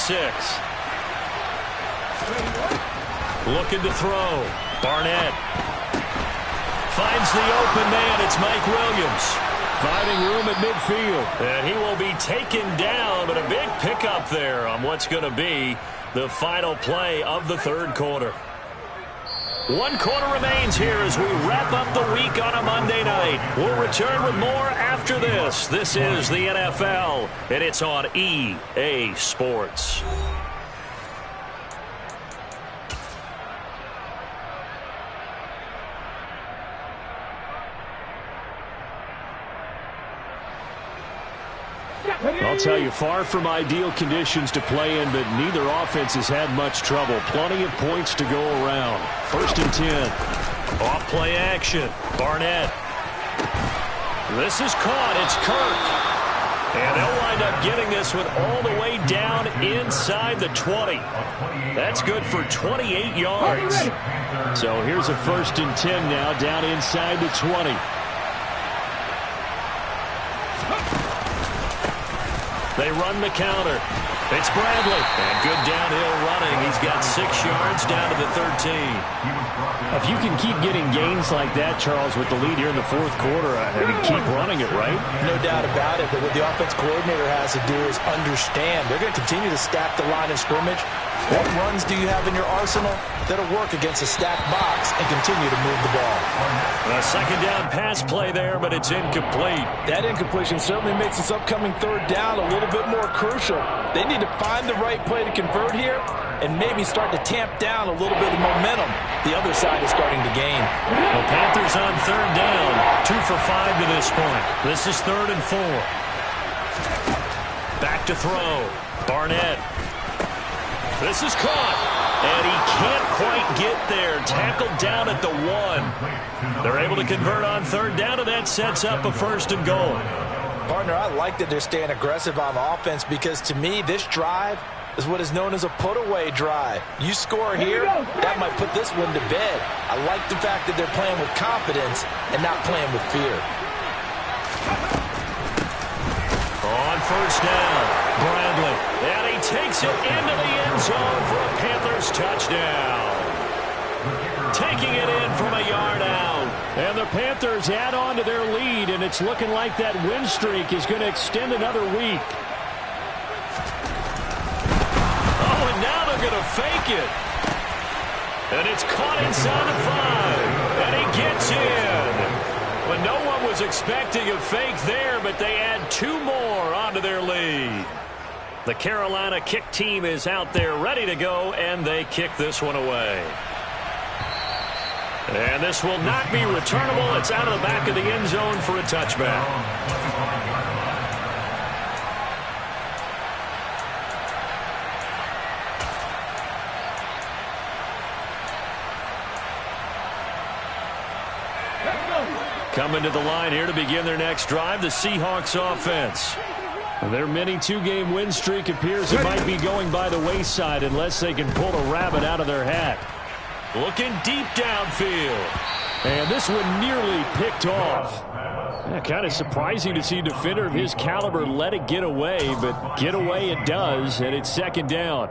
Looking to throw. Barnett finds the open man. It's Mike Williams. Finding room at midfield. And he will be taken down, but a big pickup there on what's going to be the final play of the third quarter. 1 quarter remains here as we wrap up the week on a Monday night. We'll return with more after this. This is the NFL, and it's on EA Sports. I'll tell you, far from ideal conditions to play in, but neither offense has had much trouble. Plenty of points to go around. 1st and 10. Off play action. Barnett. This is caught. It's Kirk. And they'll wind up getting this one all the way down inside the 20. That's good for 28 yards. So here's a 1st and 10 now down inside the 20. They run the counter. It's Bradley. And good downhill running. He's got 6 yards down to the 13. If you can keep getting gains like that, Charles, with the lead here in the 4th quarter, I mean, keep running it, right? No doubt about it. But what the offense coordinator has to do is understand they're going to continue to stack the line of scrimmage. What runs do you have in your arsenal that'll work against a stacked box and continue to move the ball? A 2nd down pass play there, but it's incomplete. That incompletion certainly makes this upcoming 3rd down a little bit more crucial. They need to find the right play to convert here and maybe start to tamp down a little bit of momentum the other side is starting to gain. The Panthers on 3rd down, 2 for 5 to this point. This is 3rd and 4. Back to throw. Barnett. This is caught, and he can't quite get there. Tackled down at the 1. They're able to convert on 3rd down, and that sets up a 1st and goal. Partner, I like that they're staying aggressive on offense because, to me, this drive is what is known as a put-away drive. You score here, that might put this one to bed. I like the fact that they're playing with confidence and not playing with fear. On 1st down, Bradley. And he takes it into the end zone for a Panthers touchdown. Taking it in from a yard out. And the Panthers add on to their lead, and it's looking like that win streak is going to extend another week. Oh, and now they're going to fake it. And it's caught inside the 5. And he gets in. But no one was expecting a fake there, but they add 2 more onto their lead. The Carolina kick team is out there ready to go, and they kick this one away. And this will not be returnable. It's out of the back of the end zone for a touchback. Coming to the line here to begin their next drive, the Seahawks offense. Their mini 2-game win streak appears it might be going by the wayside unless they can pull a rabbit out of their hat. Looking deep downfield. And this one nearly picked off. Yeah, kind of surprising to see a defender of his caliber let it get away, but get away it does, and it's 2nd down.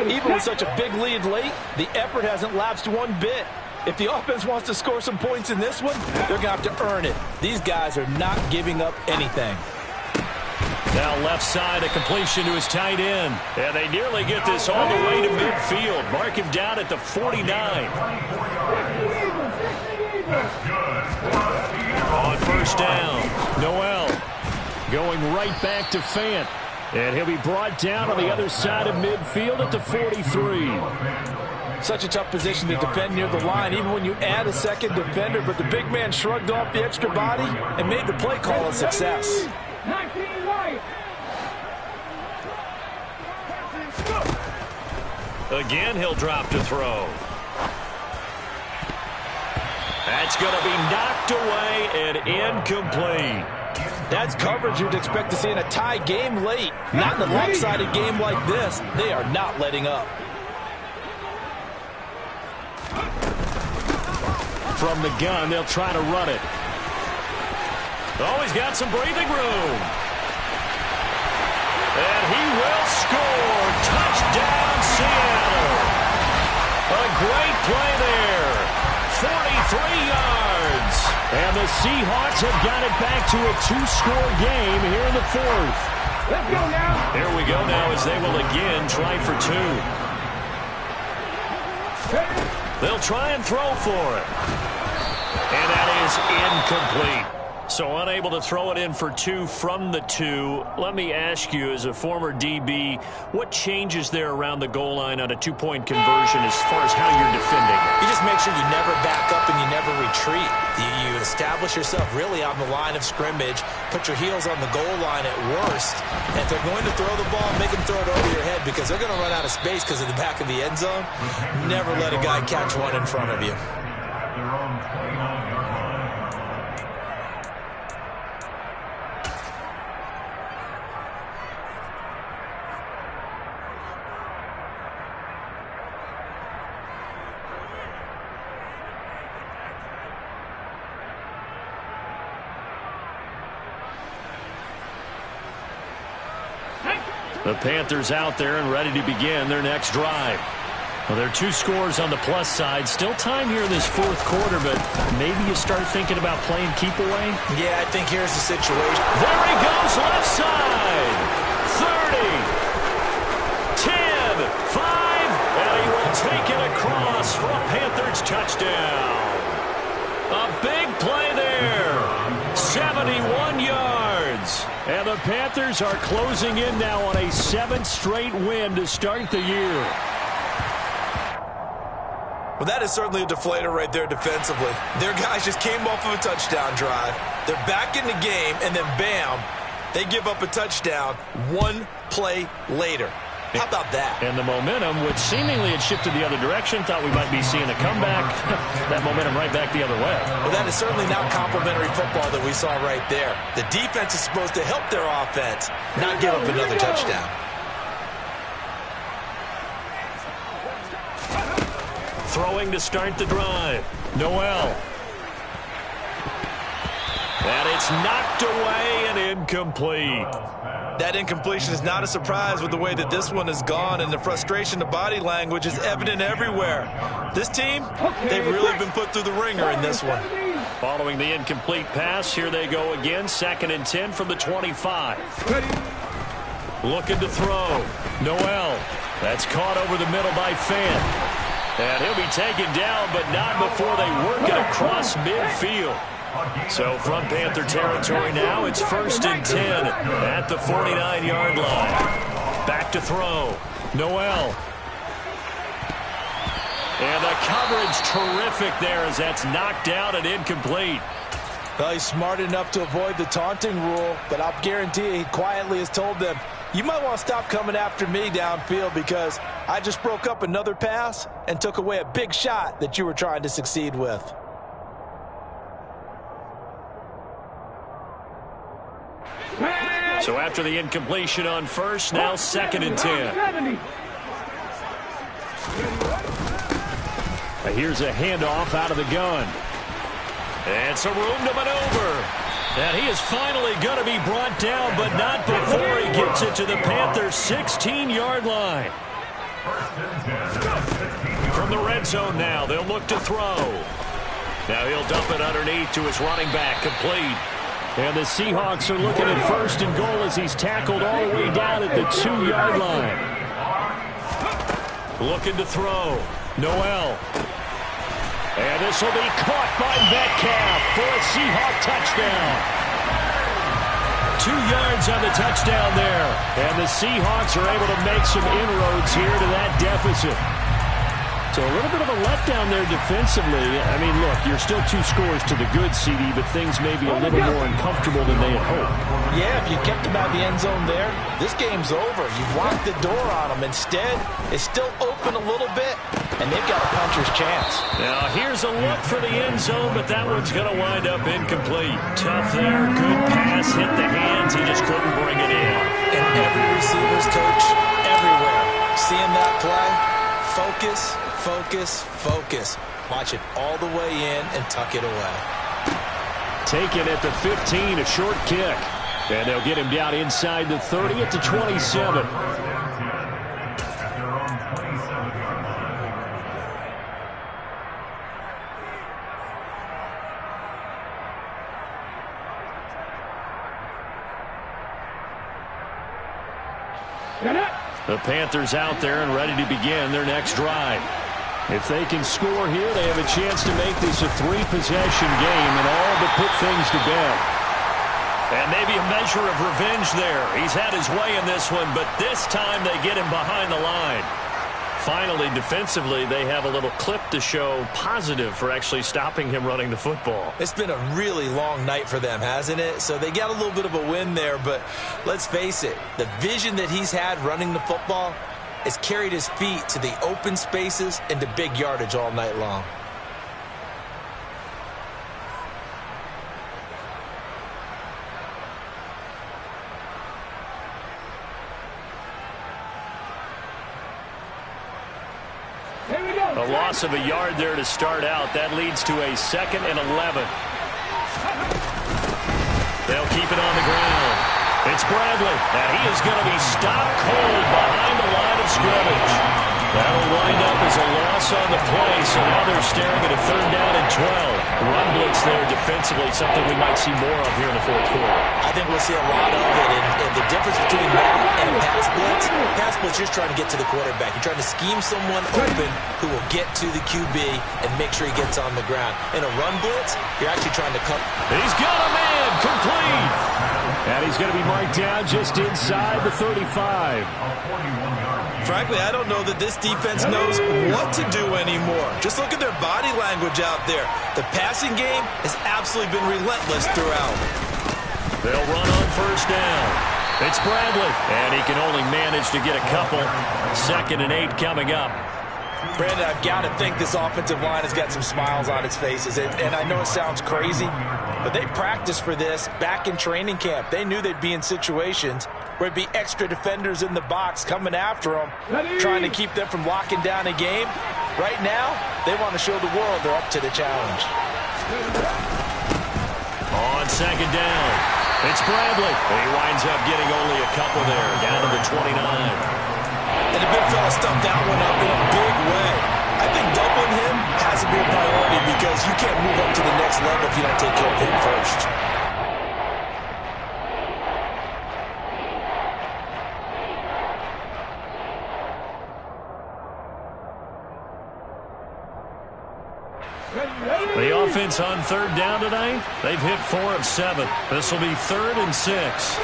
Even with such a big lead late, the effort hasn't lapsed one bit. If the offense wants to score some points in this one, they're going to have to earn it. These guys are not giving up anything. Now left side, a completion to his tight end. And they nearly get this all the way to midfield. Mark him down at the 49. On 1st down, Noel going right back to Fant. And he'll be brought down on the other side of midfield at the 43. Such a tough position to defend near the line, even when you add a 2nd defender. But the big man shrugged off the extra body and made the play call a success. Again, he'll drop to throw. That's going to be knocked away and incomplete. That's coverage you'd expect to see in a tie game late. Not in a lopsided game like this. They are not letting up. From the gun, they'll try to run it. Oh, he's got some breathing room. And he will score. Touchdown, Seattle. A great play there. 43 yards. And the Seahawks have got it back to a 2-score game here in the fourth. Let's go now. Here we go now as they will again try for 2. They'll try and throw for it. And that is incomplete. So unable to throw it in for 2 from the 2. Let me ask you, as a former DB, what changes there around the goal line on a 2-point conversion as far as how you're defending it? You just make sure you never back up and you never retreat. You establish yourself really on the line of scrimmage, put your heels on the goal line at worst. And if they're going to throw the ball, make them throw it over your head because they're going to run out of space because of the back of the end zone. Never let a guy catch one in front of you. The Panthers out there and ready to begin their next drive. Well, there are 2 scores on the plus side. Still time here in this fourth quarter, but maybe you start thinking about playing keep away? Yeah, I think here's the situation. There he goes, left side. 30, 10, 5, and he will take it across for a Panthers touchdown. A big play there. 71 yards. And the Panthers are closing in now on a 7th straight win to start the year. Well, that is certainly a deflator right there defensively. Their guys just came off of a touchdown drive. They're back in the game, and then bam, they give up a touchdown 1 play later. How about that? And the momentum, which seemingly had shifted the other direction, thought we might be seeing a comeback. That momentum right back the other way. Well, that is certainly not complimentary football that we saw right there. The defense is supposed to help their offense, not give up another touchdown. Throwing to start the drive. Noel. And it's knocked away and incomplete. That incompletion is not a surprise with the way that this one has gone, and the frustration, the body language is evident everywhere. This team, they've really been put through the ringer in this one. Following the incomplete pass, here they go again. 2nd and 10 from the 25. Looking to throw. Noel. That's caught over the middle by Fant. And he'll be taken down, but not before they work it across midfield. So from Panther territory now, it's 1st and 10 at the 49-yard line. Back to throw. Noel. And the coverage terrific there as that's knocked out and incomplete. Well, he's smart enough to avoid the taunting rule, but I'll guarantee he quietly has told them, you might want to stop coming after me downfield because I just broke up another pass and took away a big shot that you were trying to succeed with. So after the incompletion on first, now 2nd and 10. Here's a handoff out of the gun. And some room to maneuver. And he is finally going to be brought down, but not before he gets it to the Panthers' 16-yard line. From the red zone now, they'll look to throw. Now he'll dump it underneath to his running back, complete. And the Seahawks are looking at 1st and goal as he's tackled all the way down at the 2-yard line. Looking to throw. Noel. And this will be caught by Metcalf for a Seahawk touchdown. 2 yards on the touchdown there. And the Seahawks are able to make some inroads here to that deficit. So a little bit of a letdown there defensively. I mean, look, you're still 2 scores to the good, CD, but things may be a little more uncomfortable than they had hoped. Yeah, if you kept them out of the end zone there, this game's over. You've locked the door on them. Instead, it's still open a little bit, and they've got a puncher's chance. Now, here's a look for the end zone, but that one's going to wind up incomplete. Tough there, good pass, hit the hands. He just couldn't bring it in. And every receiver's coach, everywhere, seeing that play, focus, focus, focus. Watch it all the way in and tuck it away. Taken at the 15, a short kick. And they'll get him down inside the 30 at the 27. The Panthers out there and ready to begin their next drive. If they can score here, they have a chance to make this a 3-possession game and all but put things to bed. And maybe a measure of revenge there. He's had his way in this one, but this time they get him behind the line. Finally, defensively, they have a little clip to show positive for actually stopping him running the football. It's been a really long night for them, hasn't it? So they got a little bit of a win there, but let's face it, the vision that he's had running the football has carried his feet to the open spaces and to big yardage all night long. A loss of a yard there to start out. That leads to a 2nd and 11. They'll keep it on the ground. It's Bradley, and he is going to be stopped cold behind the line of scrimmage. That'll wind up as a loss on the play, so now they're staring at a 3rd down and 12. Run blitz there defensively, something we might see more of here in the 4th quarter. I think we'll see a lot of it, and the difference between that and a pass blitz, you're just trying to get to the quarterback. You're trying to scheme someone open who will get to the QB and make sure he gets on the ground. In a run blitz, you're actually trying to cut. He's got a man, complete. And he's going to be marked down just inside the 35. Frankly, I don't know that this defense knows what to do anymore. Just look at their body language out there. The passing game has absolutely been relentless throughout. They'll run on 1st down. It's Bradley, and he can only manage to get a couple. 2nd and 8 coming up. Brandon, I've got to think this offensive line has got some smiles on its faces. And I know it sounds crazy, but they practiced for this back in training camp. They knew they'd be in situations where it'd be extra defenders in the box coming after them, trying to keep them from locking down a game. Right now, they want to show the world they're up to the challenge. On 2nd down, it's Bradley. He winds up getting only a couple there, down to the 29. And the big fella stuffed that one up in a big way. I think doubling him has to be a priority because you can't move up to the next level if you don't take care of him first. The offense on 3rd down tonight, they've hit 4 of 7. This will be 3rd and 6.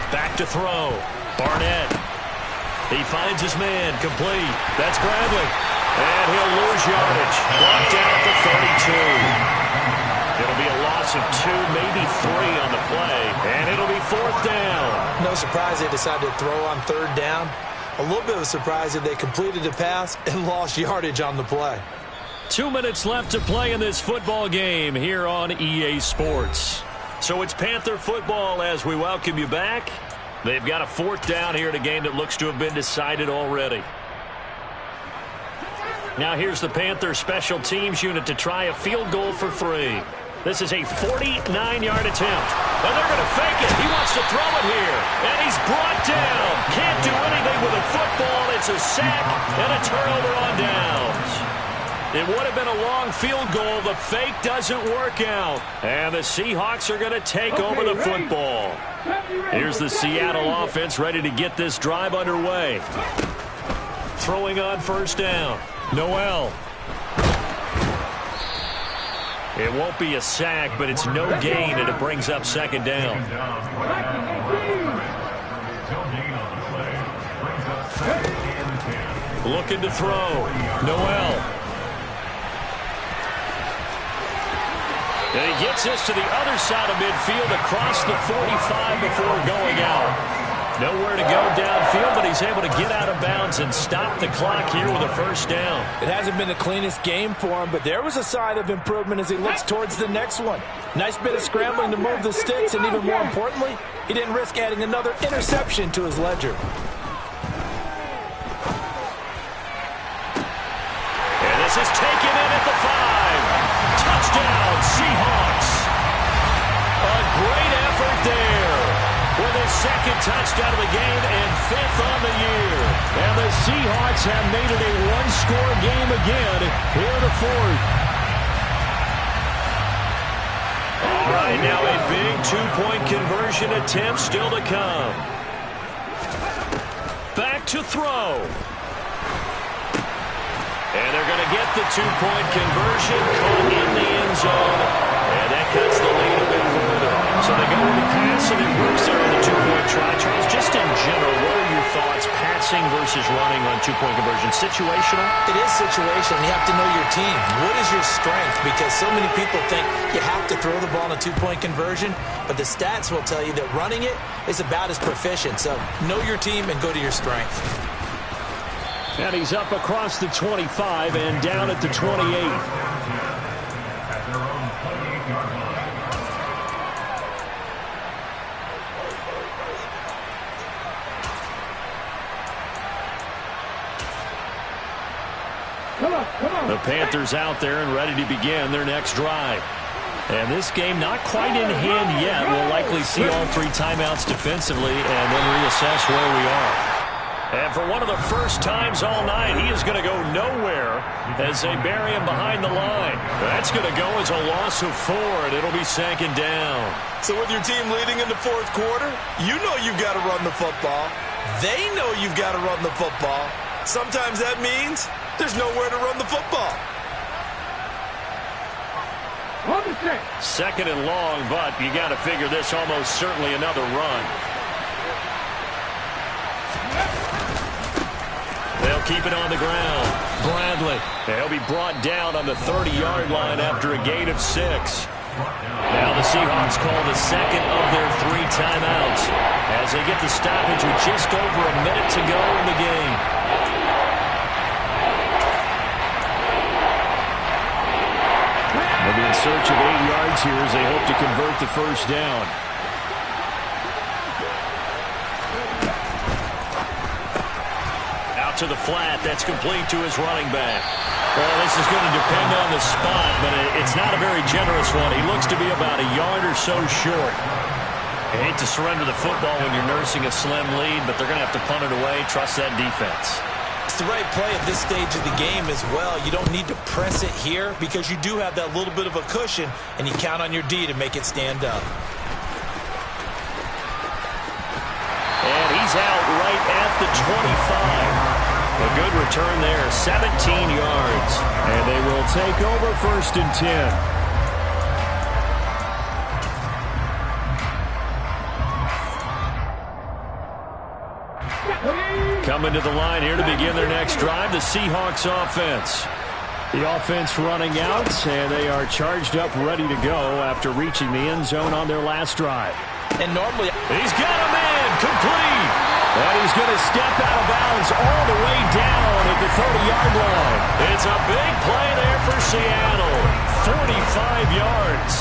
Back to throw. Barnett. He finds his man, complete. That's Bradley. And he'll lose yardage. Brought down at the 32. It'll be a loss of 2, maybe 3 on the play. And it'll be 4th down. No surprise they decided to throw on 3rd down. A little bit of a surprise that they completed the pass and lost yardage on the play. 2 minutes left to play in this football game here on EA Sports. So it's Panther football as we welcome you back. They've got a 4th down here in a game that looks to have been decided already. Now here's the Panther special teams unit to try a field goal for 3. This is a 49-yard attempt. And they're going to fake it. He wants to throw it here. And he's brought down. Can't do anything with a football. It's a sack and a turnover on downs. It would have been a long field goal. The fake doesn't work out. And the Seahawks are going to take over the football. Here's the Seattle offense ready to get this drive underway. Throwing on 1st down. Noel. It won't be a sack, but it's no gain, and it brings up 2nd down. Looking to throw. Noel. And he gets this to the other side of midfield across the 45 before going out. Nowhere to go downfield, but he's able to get out of bounds and stop the clock here with a 1st down. It hasn't been the cleanest game for him, but there was a sign of improvement as he looks towards the next one. Nice bit of scrambling to move the sticks, and even more importantly, he didn't risk adding another interception to his ledger. And this is taken in at the 5. Touchdown, Seahawks. A great effort there. second touchdown of the game and 5th on the year. And the Seahawks have made it a one-score game again here in the 4th. All right, now a big two-point conversion attempt still to come. Back to throw. And they're going to get the two-point conversion, caught in the end zone, and that cuts the lead a bit further. So they go with the pass, and it works there on the two-point try. Charles, just in general, what are your thoughts, passing versus running on two-point conversion? Situational? It is situational. You have to know your team. What is your strength? Because so many people think you have to throw the ball in a two-point conversion, but the stats will tell you that running it is about as proficient. So know your team and go to your strength. And he's up across the 25 and down at the 28. The Panthers out there and ready to begin their next drive. And this game not quite in hand yet. We'll likely see all 3 timeouts defensively and then reassess where we are. And for one of the first times all night, he is going to go nowhere as they bury him behind the line. That's going to go as a loss of 4, and it'll be 2nd down. So with your team leading in the 4th quarter, you know you've got to run the football. They know you've got to run the football. Sometimes that means there's nowhere to run the football. 2nd and long, but you got to figure this almost certainly another run. They'll keep it on the ground. Bradley. He'll be brought down on the 30-yard line after a gain of 6. Now the Seahawks call the 2nd of their 3 timeouts as they get the stoppage with just over a minute to go in the game. They'll be in search of 8 yards here as they hope to convert the first down. To the flat, that's complete to his running back. Well, this is going to depend on the spot, but it's not a very generous one. He looks to be about a yard or so short. I hate to surrender the football when you're nursing a slim lead, but they're going to have to punt it away. Trust that defense. It's the right play at this stage of the game as well. You don't need to press it here because you do have that little bit of a cushion, and you count on your D to make it stand up. And he's out right at the 25. A good return there, 17 yards. And they will take over 1st and 10. Coming to the line here to begin their next drive, the Seahawks offense. The offense running out, and they are charged up, ready to go after reaching the end zone on their last drive. And normally, he's got a man complete. And he's going to step out of bounds all the way down at the 30-yard line. It's a big play there for Seattle. 45 yards.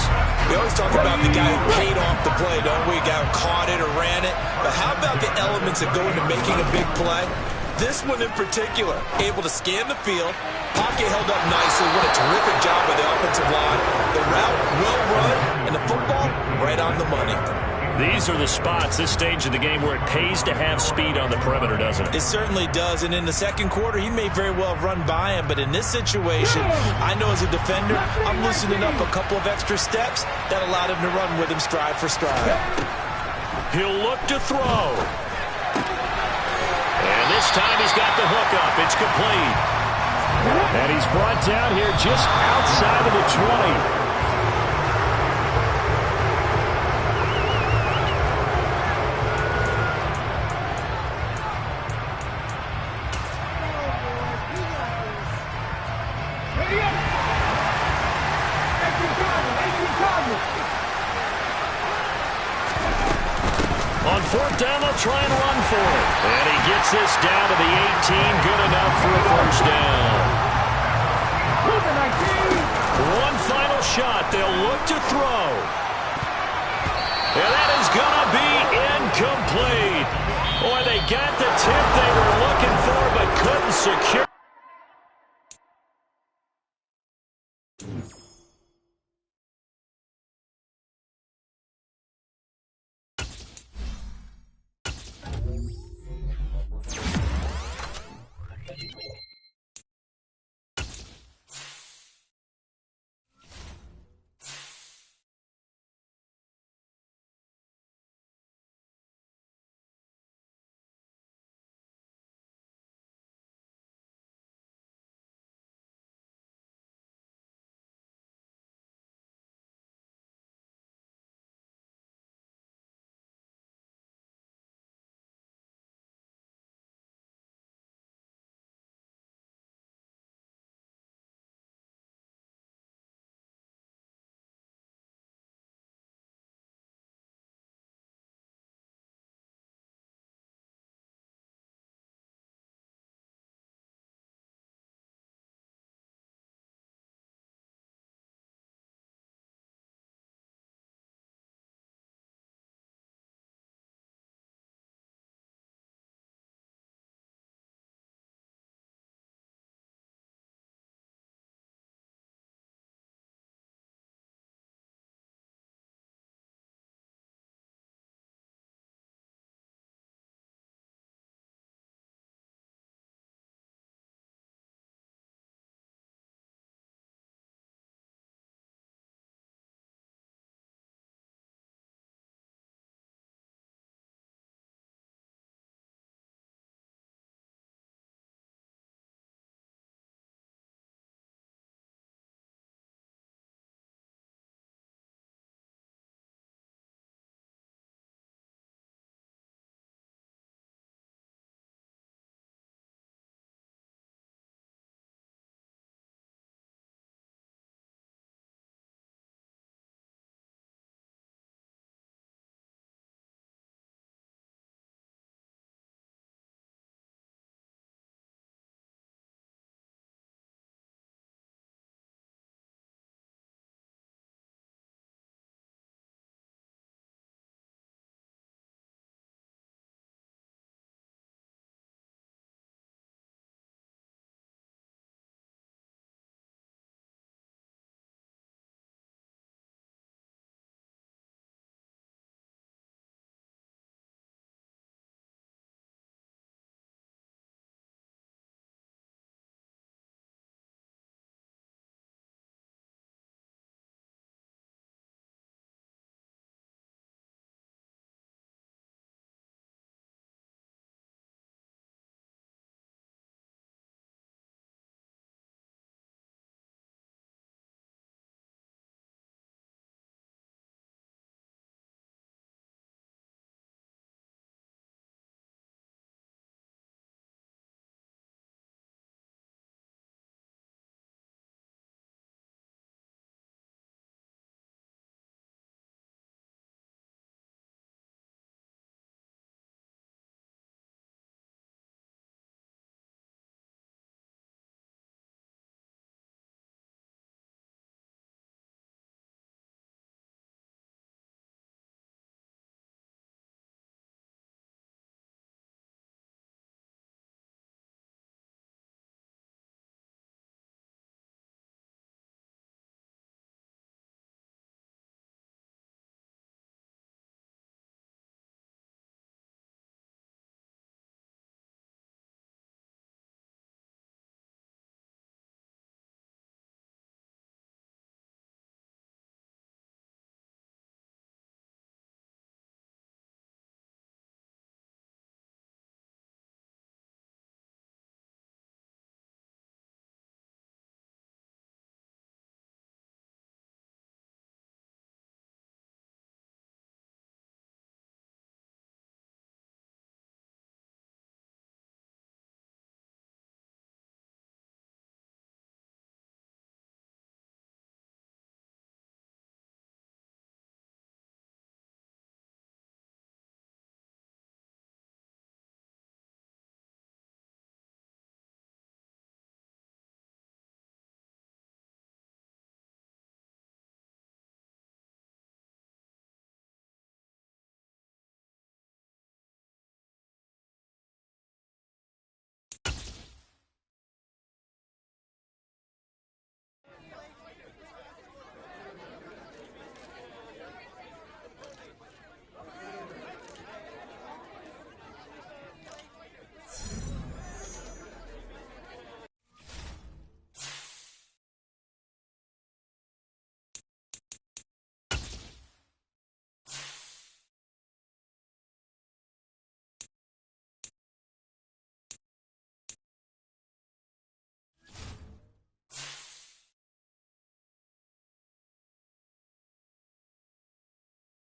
We always talk about the guy who paid off the play, don't we? Guy who caught it or ran it. But how about the elements that go into making a big play? This one in particular, able to scan the field, pocket held up nicely. What a terrific job by the offensive line. The route well run, and the football right on the money. These are the spots, this stage of the game, where it pays to have speed on the perimeter, doesn't it? It certainly does, and in the 2nd quarter, he may very well run by him, but in this situation, I know as a defender, I'm loosening up a couple of extra steps that allowed him to run with him stride for stride. He'll look to throw. And this time he's got the hook up. It's complete. And he's brought down here just outside of the 20. On 4th down, they'll try and run for it. And he gets this down to the 18. Good enough for a first down. One final shot. They'll look to throw. And that is going to be incomplete. Boy, they got the tip they were looking for, but couldn't secure